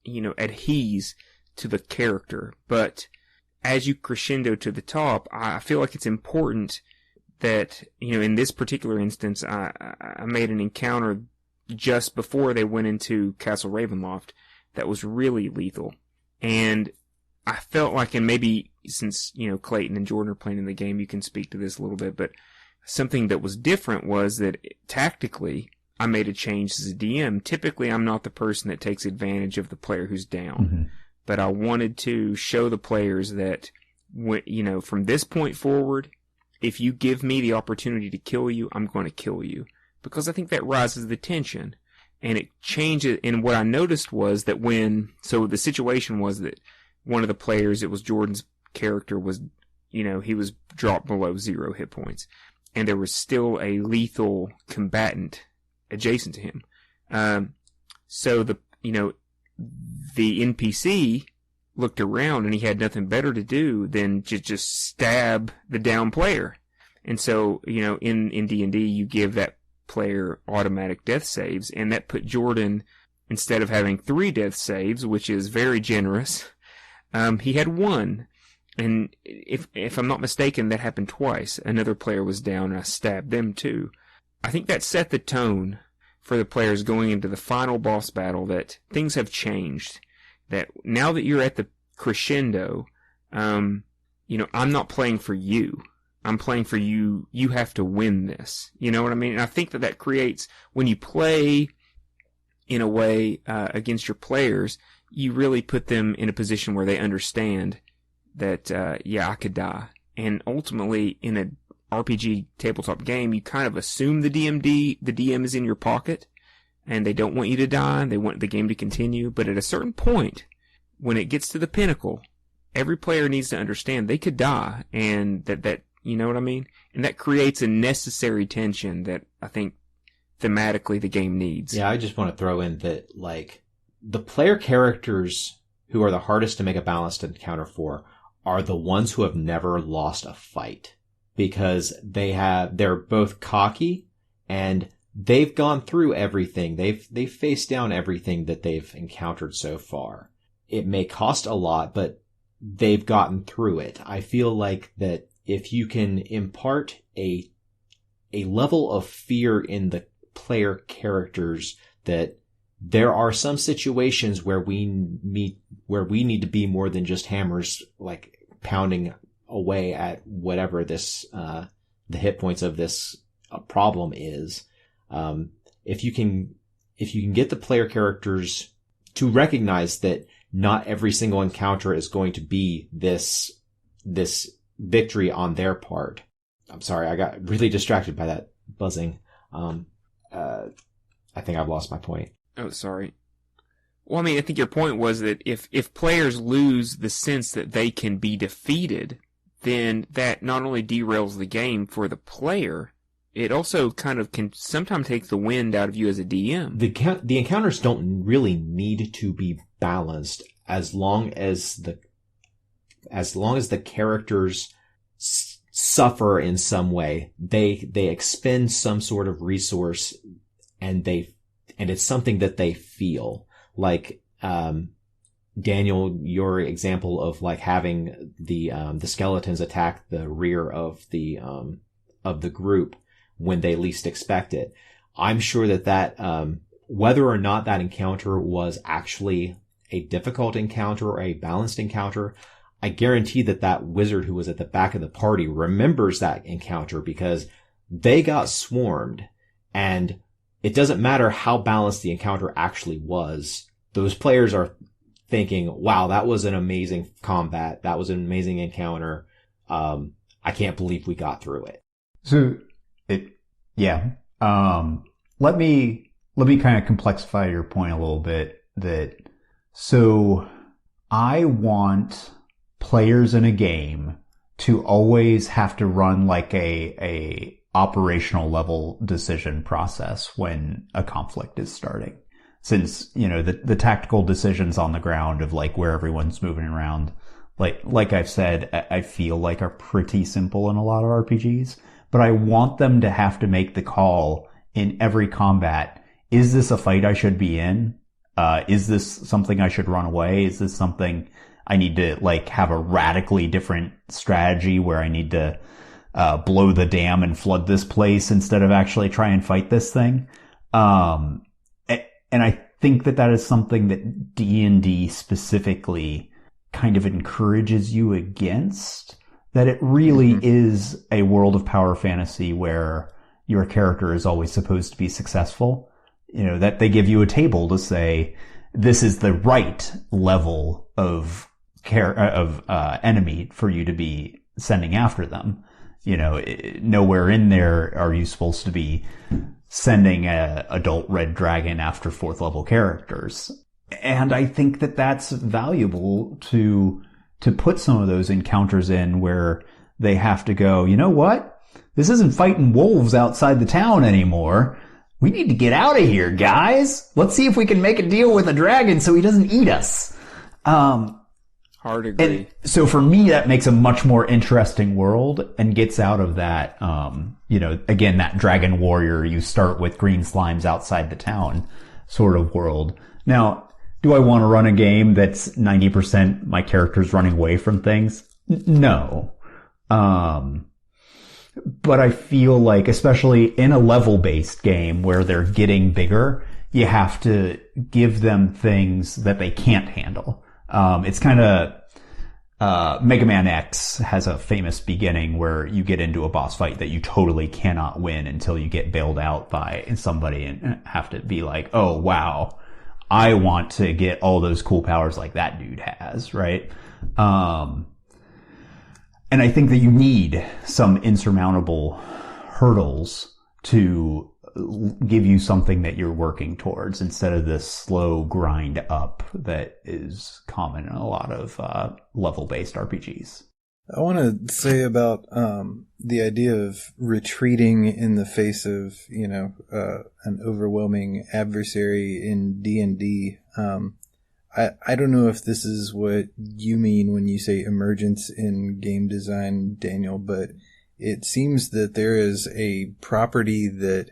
adhere to the character. But as you crescendo to the top, I feel like it's important that, in this particular instance, I made an encounter just before they went into Castle Ravenloft that was really lethal. And I felt like, and maybe since, Clayton and Jordan are playing in the game, you can speak to this a little bit, but something that was different was that tactically, I made a change as a DM. Typically, I'm not the person that takes advantage of the player who's down. Mm-hmm. But I wanted to show the players that, from this point forward, if you give me the opportunity to kill you, I'm going to kill you. Because I think that rises the tension. And it changes, and what I noticed was that so the situation was that one of the players, it was Jordan's character, was, he was dropped below 0 hit points. And there was still a lethal combatant adjacent to him. So the NPC looked around and he had nothing better to do than to just stab the down player. And so, in D&D, you give that player automatic death saves, and that put Jordan, instead of having 3 death saves, which is very generous, he had 1. And if I'm not mistaken, that happened twice. Another player was down and I stabbed them too. I think that set the tone for the players going into the final boss battle, that things have changed. That now that you're at the crescendo, I'm not playing for you. I'm playing for you. You have to win this. You know what I mean? And I think that creates, when you play in a way against your players, you really put them in a position where they understand that, I could die. And ultimately, in an RPG tabletop game, you kind of assume the DM is in your pocket, and they don't want you to die. They want the game to continue. But at a certain point, when it gets to the pinnacle, every player needs to understand they could die, and that you know what I mean? And that creates a necessary tension that I think thematically the game needs. Yeah, I just want to throw in that, like, the player characters who are the hardest to make a balanced encounter for are the ones who have never lost a fight, because they're both cocky and they've gone through everything. They've faced down everything that they've encountered so far. It may cost a lot, but they've gotten through it. I feel like that if you can impart a level of fear in the player characters, that there are some situations where we need to be more than just hammers, like pounding away at whatever this, the hit points of this problem is. If you can get the player characters to recognize that not every single encounter is going to be this victory on their part. I'm sorry, I got really distracted by that buzzing. I think I've lost my point. Oh, sorry. Well, I mean, I think your point was that if players lose the sense that they can be defeated, then that not only derails the game for the player, it also kind of can sometimes take the wind out of you as a DM. The encounters don't really need to be balanced as long as the characters suffer in some way. They expend some sort of resource, and it's something that they feel. Like Daniel, your example of like having the skeletons attack the rear of the group when they least expect it. I'm sure that whether or not that encounter was actually a difficult encounter or a balanced encounter, I guarantee that wizard who was at the back of the party remembers that encounter, because they got swarmed, and it doesn't matter how balanced the encounter actually was. Those players are thinking, wow, that was an amazing combat. That was an amazing encounter. I can't believe we got through it. So yeah. Let me kind of complexify your point a little bit. So I want players in a game to always have to run like a operational level decision process when a conflict is starting. Since, the tactical decisions on the ground of like where everyone's moving around, like I've said, I feel like are pretty simple in a lot of RPGs, but I want them to have to make the call in every combat. Is this a fight I should be in? Is this something I should run away? Is this something I need to like have a radically different strategy where I need to blow the dam and flood this place instead of actually try and fight this thing? And I think that is something that D&D specifically kind of encourages you against. That it really is a world of power fantasy where your character is always supposed to be successful. That they give you a table to say, this is the right level of enemy for you to be sending after them. Nowhere in there are you supposed to be sending a adult red dragon after 4th level characters. And I think that that's valuable to put some of those encounters in where they have to go, you know what? This isn't fighting wolves outside the town anymore. We need to get out of here, guys. Let's see if we can make a deal with a dragon so he doesn't eat us. Hard to agree. And so for me, that makes a much more interesting world and gets out of that, again, that dragon warrior, you start with green slimes outside the town sort of world. Now, do I want to run a game that's 90% my character's running away from things? No. But I feel like, especially in a level-based game where they're getting bigger, you have to give them things that they can't handle. It's kind of, Mega Man X has a famous beginning where you get into a boss fight that you totally cannot win until you get bailed out by somebody and have to be like, oh wow, I want to get all those cool powers like that dude has, right? And I think that you need some insurmountable hurdles to give you something that you're working towards instead of this slow grind up that is common in a lot of level-based RPGs. I want to say about the idea of retreating in the face of, an overwhelming adversary in D&D. I don't know if this is what you mean when you say emergence in game design, Daniel, but it seems that there is a property that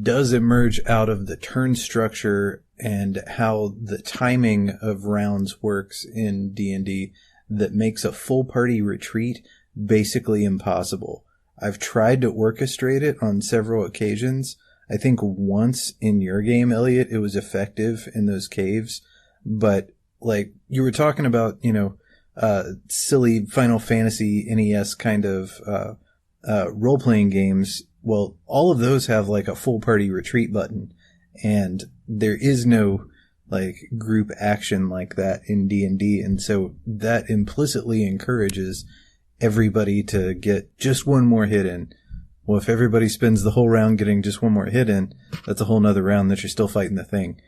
does emerge out of the turn structure and how the timing of rounds works in D&D that makes a full party retreat basically impossible. I've tried to orchestrate it on several occasions. I think once in your game, Eliot, it was effective in those caves, but like you were talking about, silly Final Fantasy NES kind of role-playing games. Well, all of those have like a full party retreat button, and there is no like group action like that in D&D, and so that implicitly encourages everybody to get just one more hit in. Well, if everybody spends the whole round getting just one more hit in, that's a whole nother round that you're still fighting the thing.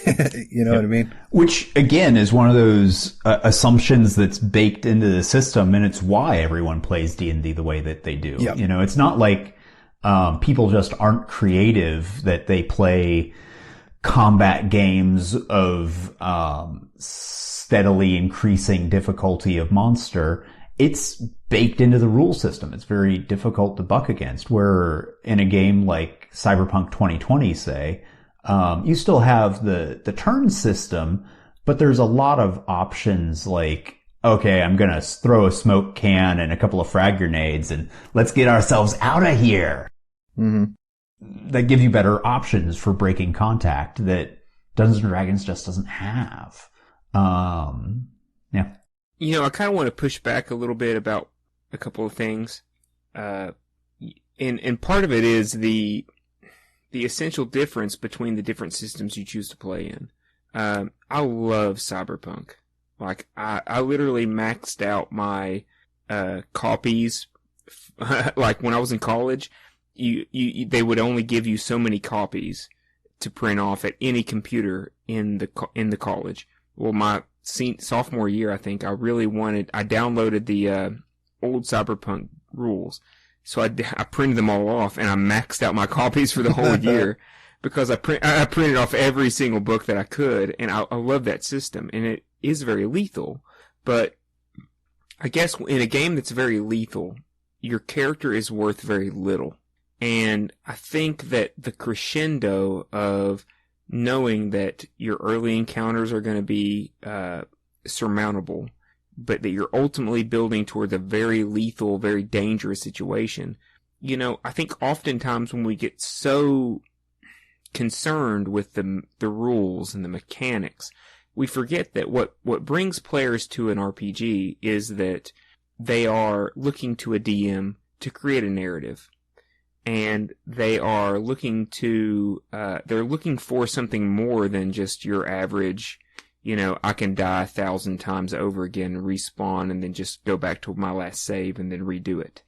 You know what I mean? Which, again, is one of those assumptions that's baked into the system, and it's why everyone plays D&D the way that they do. Yep. It's not like people just aren't creative, that they play combat games of steadily increasing difficulty of monster. It's baked into the rule system. It's very difficult to buck against. Where in a game like Cyberpunk 2020, say, you still have the turn system, but there's a lot of options like, okay, I'm gonna throw a smoke can and a couple of frag grenades and let's get ourselves out of here. Mm-hmm. That give you better options for breaking contact that Dungeons & Dragons just doesn't have. Yeah. I kind of want to push back a little bit about a couple of things. And part of it is the essential difference between the different systems you choose to play in. I love Cyberpunk. Like, I literally maxed out my copies. Like, when I was in college, they would only give you so many copies to print off at any computer in the college. Well, my sophomore year, I think, I downloaded the old Cyberpunk rules. So I printed them all off, and I maxed out my copies for the whole year because I printed off every single book that I could, and I love that system, and it is very lethal. But I guess in a game that's very lethal, your character is worth very little. And I think that the crescendo of knowing that your early encounters are going to be surmountable, but that you're ultimately building toward a very lethal, very dangerous situation. I think oftentimes when we get so concerned with the rules and the mechanics, we forget that what brings players to an RPG is that they are looking to a DM to create a narrative. And they are looking they're looking for something more than just your average, I can die 1,000 times over again, respawn, and then just go back to my last save and then redo it.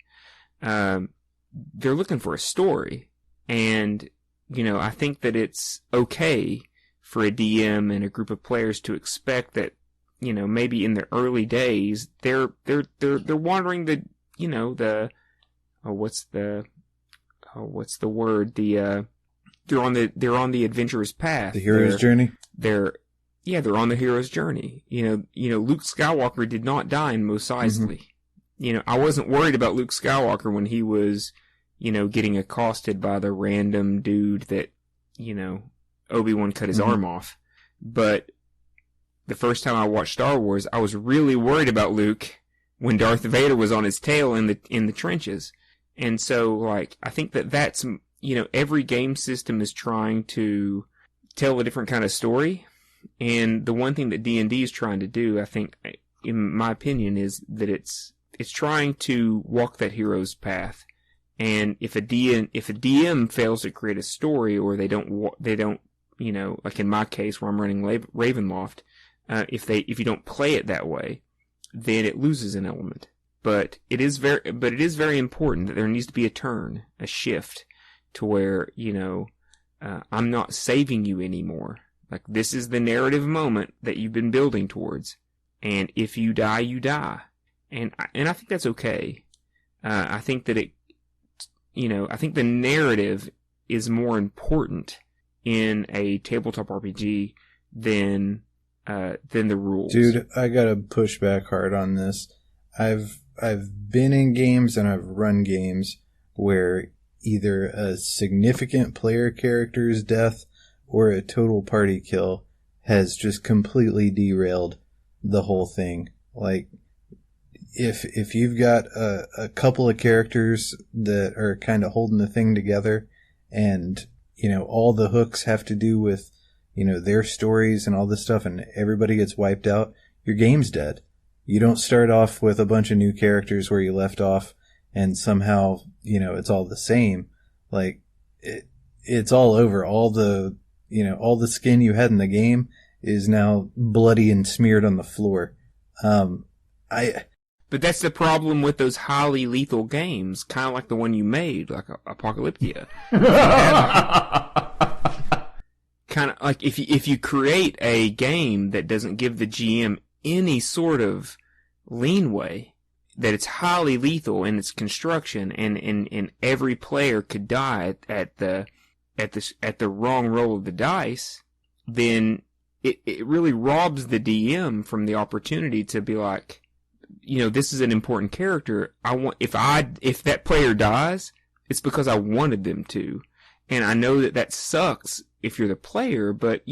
They're looking for a story. And, I think that it's okay for a DM and a group of players to expect that, maybe in the early days, they're wandering what's the word? They're on the adventurous path. The hero's journey? They're on the hero's journey. Luke Skywalker did not die in Mos Eisley. Mm-hmm. I wasn't worried about Luke Skywalker when he was, getting accosted by the random dude that, Obi-Wan cut his arm off. But the first time I watched Star Wars, I was really worried about Luke when Darth Vader was on his tail in the trenches. And so, like, I think that's, every game system is trying to tell a different kind of story. And the one thing that D&D is trying to do, I think, in my opinion, is that it's trying to walk that hero's path. And if a DM fails to create a story, or they don't, like in my case where I'm running Ravenloft, if you don't play it that way, then it loses an element. But it is very important that there needs to be a turn, a shift, to where, I'm not saving you anymore. Like, this is the narrative moment that you've been building towards. And if you die, you die. and I think that's okay. I think that I think the narrative is more important in a tabletop RPG than the rules. Dude, I gotta push back hard on this. I've been in games and I've run games where either a significant player character's death or a total party kill has just completely derailed the whole thing. Like, if you've got a couple of characters that are kind of holding the thing together, and all the hooks have to do with their stories and all this stuff, and everybody gets wiped out, your game's dead. You don't start off with a bunch of new characters where you left off and somehow it's all the same. Like, it's all over. All the skin you had in the game is now bloody and smeared on the floor. But that's the problem with those highly lethal games, kind of like the one you made, like Apocalyptia. Kind of like if you create a game that doesn't give the GM any sort of leeway, that it's highly lethal in its construction, and every player could die at the wrong roll of the dice, then it really robs the DM from the opportunity to be like, this is an important character. If that player dies, it's because I wanted them to. And I know that sucks if you're the player, but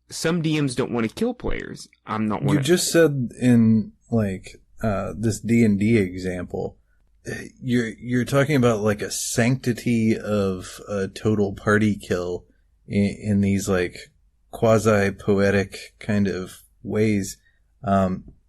some DMs don't want to kill players. I'm not one. You just said in this D&D example, you're talking about like a sanctity of a total party kill in these like quasi poetic kind of ways.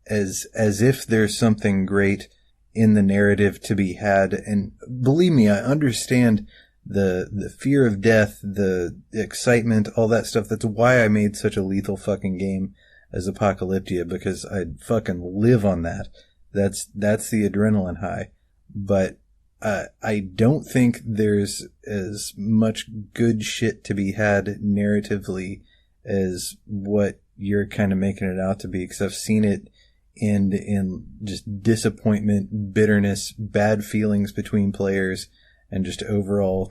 As if there's something great in the narrative to be had. And believe me, I understand the fear of death, the excitement, all that stuff. That's why I made such a lethal fucking game as Apocalyptia, because I'd fucking live on that. That's the adrenaline high. But I don't think there's as much good shit to be had narratively as what you're kind of making it out to be, because I've seen it end in just disappointment, bitterness, bad feelings between players, and just overall,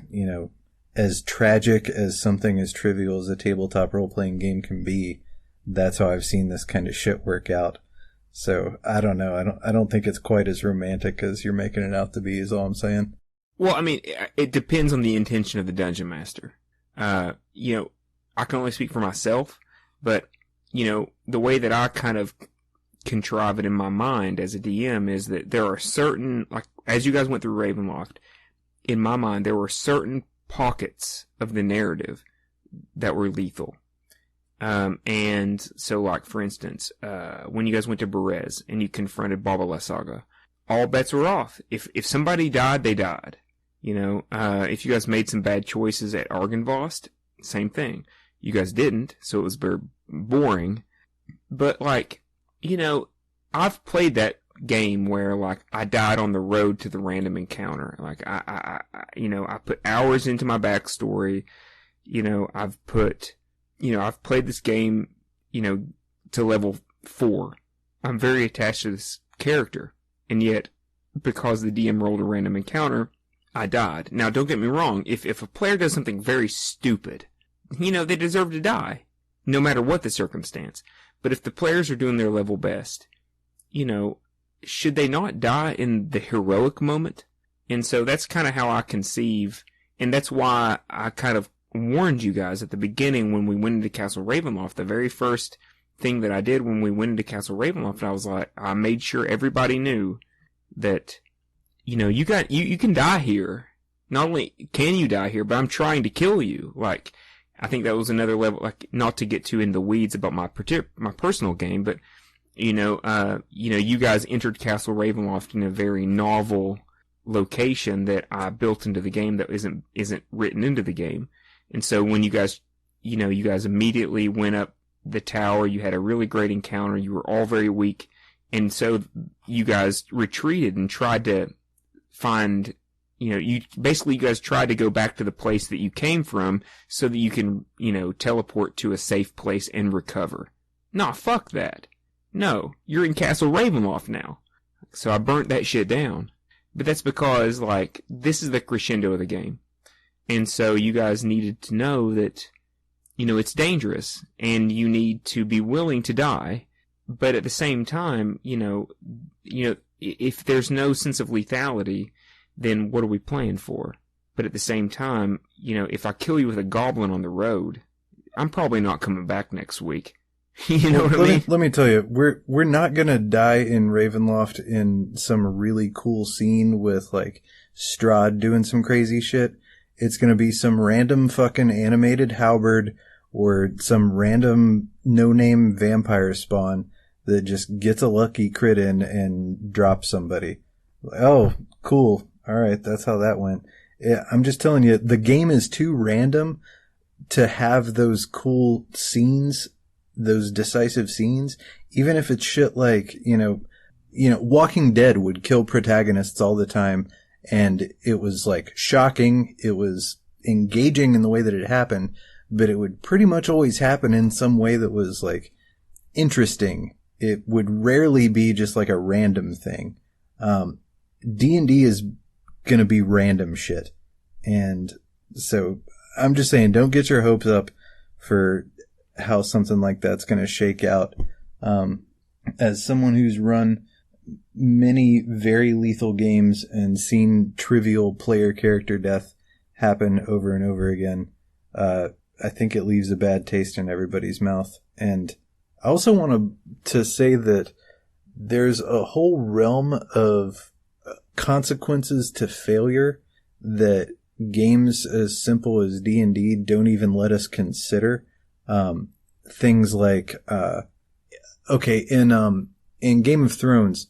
as tragic as something as trivial as a tabletop role-playing game can be, that's how I've seen this kind of shit work out. So, I don't know. I don't think it's quite as romantic as you're making it out to be, is all I'm saying. Well, I mean, it depends on the intention of the dungeon master. I can only speak for myself, but, the way that I kind of contrive it in my mind as a DM is that there are certain, like, as you guys went through Ravenloft, in my mind, there were certain pockets of the narrative that were lethal. And so, like, for instance, when you guys went to Berez and you confronted Baba La Saga, all bets were off. If somebody died, they died. If you guys made some bad choices at Argynvost, same thing. You guys didn't, so it was very boring. But, like, I've played that game where, like, I died on the road to the random encounter. Like, I put hours into my backstory. I've played this game, to level 4. I'm very attached to this character. And yet, because the DM rolled a random encounter, I died. Now, don't get me wrong. If a player does something very stupid, they deserve to die, no matter what the circumstance. But if the players are doing their level best, should they not die in the heroic moment? And so that's kind of how I conceive, and that's why I kind of warned you guys at the beginning when we went into Castle Ravenloft. The very first thing that I did when we went into Castle Ravenloft, I was like, I made sure everybody knew that, you can die here. Not only can you die here, but I'm trying to kill you. Like, I think that was another level, like, not to get too in the weeds about my personal game, but, you guys entered Castle Ravenloft in a very novel location that I built into the game that isn't written into the game. And so when you guys immediately went up the tower, you had a really great encounter, you were all very weak, and so you guys retreated and tried to find, you guys tried to go back to the place that you came from so that you can, teleport to a safe place and recover. Nah, fuck that. No, you're in Castle Ravenloft now. So I burnt that shit down. But that's because, like, this is the crescendo of the game. And so you guys needed to know that, you know, it's dangerous and you need to be willing to die. But at the same time, you know, if there's no sense of lethality, then what are we playing for? But at the same time, you know, if I kill you with a goblin on the road, I'm probably not coming back next week. You know what I mean? Let me tell you, we're not gonna die in Ravenloft in some really cool scene with like Strahd doing some crazy shit. It's gonna be some random fucking animated halberd or some random no-name vampire spawn that just gets a lucky crit in and drops somebody. Oh, cool. All right, that's how that went. Yeah, I'm just telling you, the game is too random to have those cool scenes, those decisive scenes, even if it's shit like, you know, Walking Dead would kill protagonists all the time, and it was like shocking, it was engaging in the way that it happened, but it would pretty much always happen in some way that was like interesting. It would rarely be just like a random thing. D&D is gonna be random shit. And so I'm just saying, don't get your hopes up for how something like that's going to shake out. As someone who's run many very lethal games and seen trivial player character death happen over and over again, I think it leaves a bad taste in everybody's mouth. And I also want to say that there's a whole realm of consequences to failure that games as simple as D&D don't even let us consider. Things like, in Game of Thrones,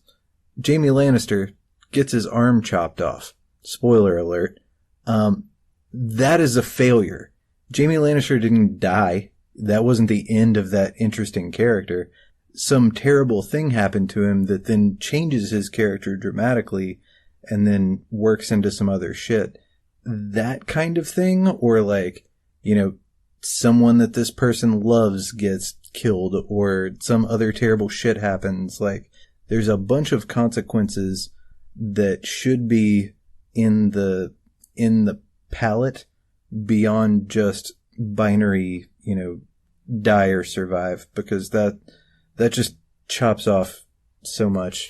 Jaime Lannister gets his arm chopped off. Spoiler alert. That is a failure. Jaime Lannister didn't die. That wasn't the end of that interesting character. Some terrible thing happened to him that then changes his character dramatically and then works into some other shit. That kind of thing, or like, you know, someone that this person loves gets killed, or some other terrible shit happens. Like, there's a bunch of consequences that should be in the palette beyond just binary, you know, die or survive, because that just chops off so much.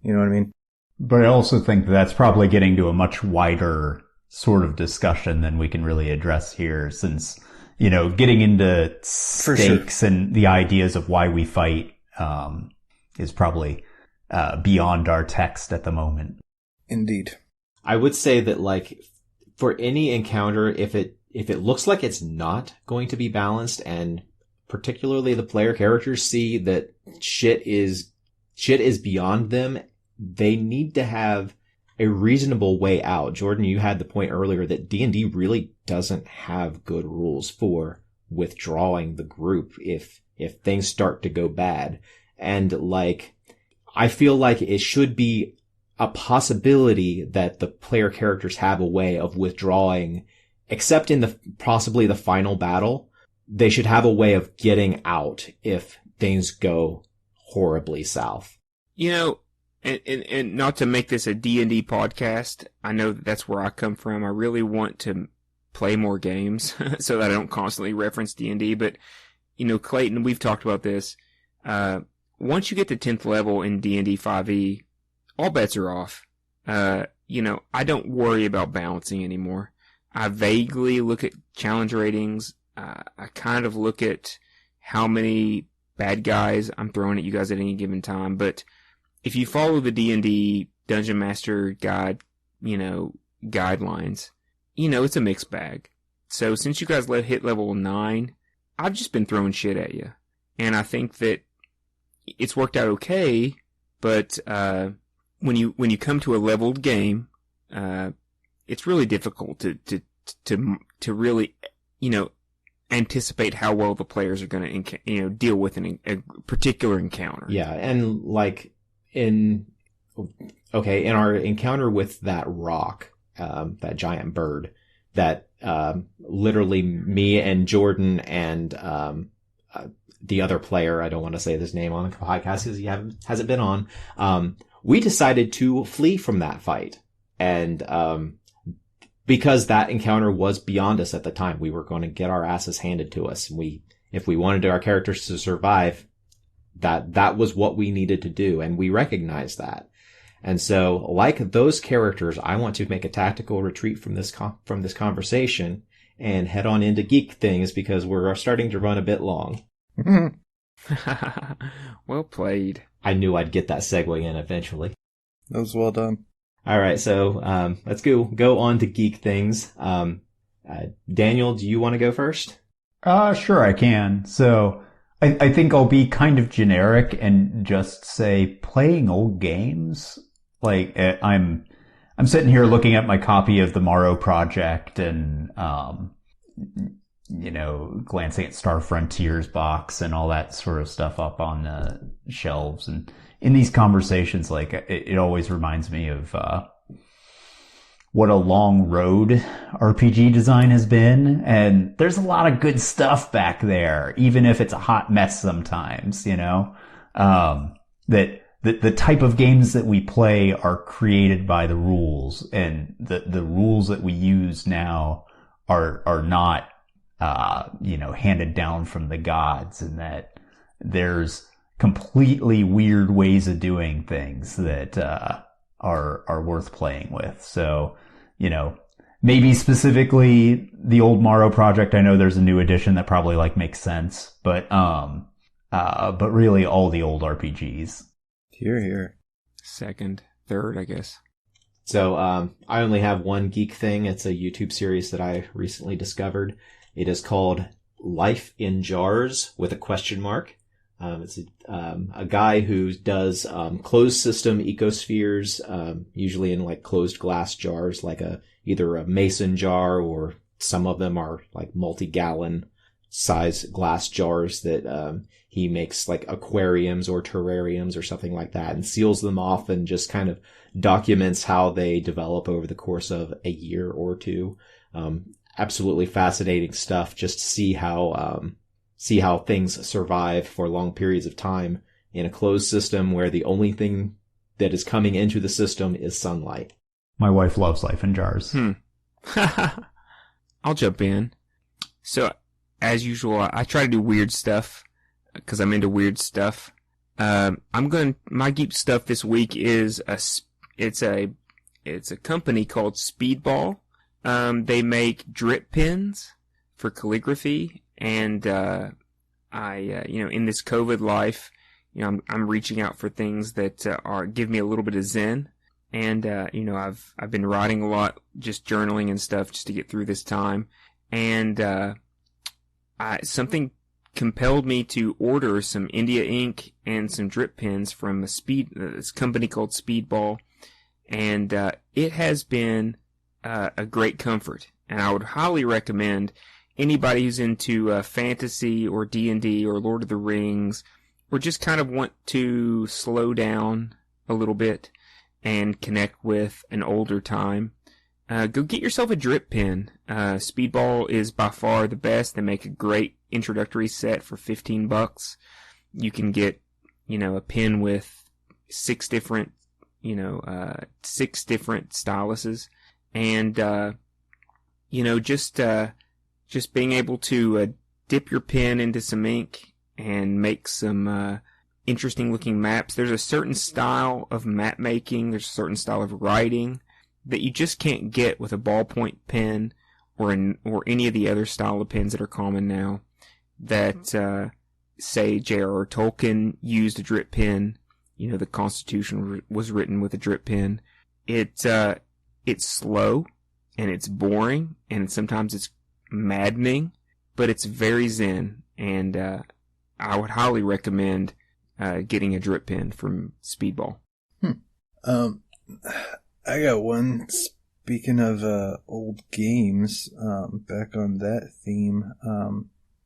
You know what I mean? But I also think that's probably getting to a much wider sort of discussion than we can really address here, since, you know, getting into stakes and the ideas of why we fight is probably beyond our text at the moment. Indeed. I would say that, like, for any encounter, if it looks like it's not going to be balanced, and particularly the player characters see that shit is beyond them, they need to have a reasonable way out. Jordan, you had the point earlier that D&D really doesn't have good rules for withdrawing the group if things start to go bad. And, like, I feel like it should be a possibility that the player characters have a way of withdrawing, except in possibly the final battle. They should have a way of getting out if things go horribly south. You know, and not to make this a D&D podcast, I know that's where I come from. I really want to play more games so that I don't constantly reference D&D. But, you know, Clayton, we've talked about this. Once you get to 10th level in D&D 5e, all bets are off. You know, I don't worry about balancing anymore. I vaguely look at challenge ratings. I kind of look at how many bad guys I'm throwing at you guys at any given time. But if you follow the D&D Dungeon Master Guide, you know, guidelines, you know, it's a mixed bag. So since you guys hit level 9, I've just been throwing shit at you. And I think that it's worked out okay, but when you come to a leveled game, it's really difficult to really, you know, anticipate how well the players are going to, you know, deal with a particular encounter. Yeah, and like in our encounter with that rock, that giant bird, that literally me and Jordan and the other player, I don't want to say his name on the podcast because he hasn't been on, we decided to flee from that fight. And, because that encounter was beyond us at the time, we were going to get our asses handed to us. And if we wanted our characters to survive, that was what we needed to do. And we recognized that. And so, like those characters, I want to make a tactical retreat from this conversation and head on into geek things because we're starting to run a bit long. Well played. I knew I'd get that segue in eventually. That was well done. All right, so let's go on to geek things. Daniel, do you want to go first? Sure, I can. So I think I'll be kind of generic and just say playing old games. Like I'm sitting here looking at my copy of the Morrow Project and glancing at Star Frontiers box and all that sort of stuff up on the shelves. And in these conversations, like it always reminds me of what a long road RPG design has been. And there's a lot of good stuff back there, even if it's a hot mess sometimes, that the type of games that we play are created by the rules, and the rules that we use now are not, handed down from the gods, and that there's completely weird ways of doing things that, are worth playing with. So, maybe specifically the old Morrow Project. I know there's a new edition that probably makes sense, but really all the old RPGs. Hear, hear. Second, third, I guess. So, I only have one geek thing. It's a YouTube series that I recently discovered. It is called Life in Jars with a question mark. It's a guy who does, closed system ecospheres, usually in closed glass jars, either a mason jar, or some of them are multi-gallon size glass jars that, he makes aquariums or terrariums or something like that, and seals them off and just kind of documents how they develop over the course of a year or two. Absolutely fascinating stuff just to see how things survive for long periods of time in a closed system where the only thing that is coming into the system is sunlight. My wife loves Life in Jars. I'll jump in. So, as usual, I try to do weird stuff because I'm into weird stuff. My geek stuff this week is it's a company called Speedball. They make drip pens for calligraphy, and in this COVID life, I'm reaching out for things that give me a little bit of zen, and I've been writing a lot, just journaling and stuff, just to get through this time, and something compelled me to order some India ink and some drip pens from this company called Speedball, and it has been a great comfort, and I would highly recommend anybody who's into fantasy or D&D or Lord of the Rings, or just kind of want to slow down a little bit and connect with an older time. Go get yourself a drip pen. Speedball is by far the best. They make a great introductory set for $15. You can get, a pen with six different styluses, and just being able to dip your pen into some ink and make some interesting looking maps. There's a certain style of map making, there's a certain style of writing that you just can't get with a ballpoint pen or any of the other style of pens that are common now. That say J.R.R. Tolkien used a drip pen. The Constitution was written with a drip pen. It's slow, and it's boring, and sometimes it's maddening, but it's very zen, and I would highly recommend getting a drip pen from Speedball. I got one. Speaking of old games, back on that theme,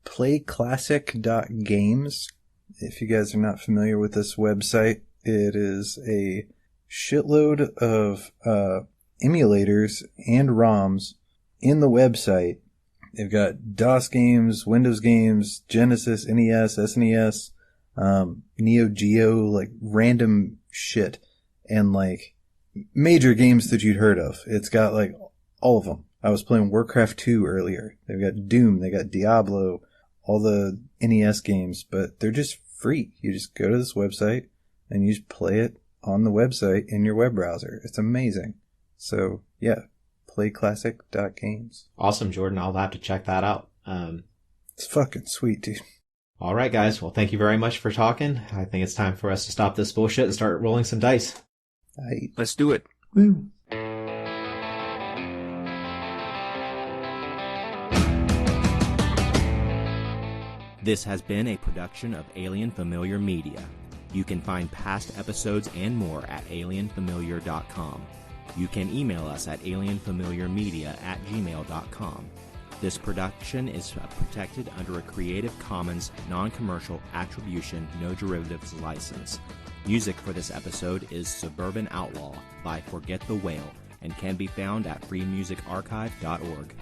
playclassic.games. If you guys are not familiar with this website, it is a shitload of emulators and ROMs in the website. They've got DOS games, Windows games, Genesis, NES, SNES, Neo Geo, random shit. and like major games that you'd heard of. It's got like all of them. I was playing Warcraft 2 earlier. They've got Doom, they got Diablo, all the NES games, but they're just free. You just go to this website and you just play it on the website in your web browser. It's amazing. So yeah, playclassic.games. Awesome, Jordan. I'll have to check that out. It's fucking sweet, dude. All right, guys. Well, thank you very much for talking. I think it's time for us to stop this bullshit and start rolling some dice. Let's do it. Woo. This has been a production of Alien Familiar Media. You can find past episodes and more at alienfamiliar.com. You can email us at alienfamiliarmedia@gmail.com. This production is protected under a Creative Commons non-commercial attribution, no derivatives license. Music for this episode is Suburban Outlaw by Forget the Whale and can be found at freemusicarchive.org.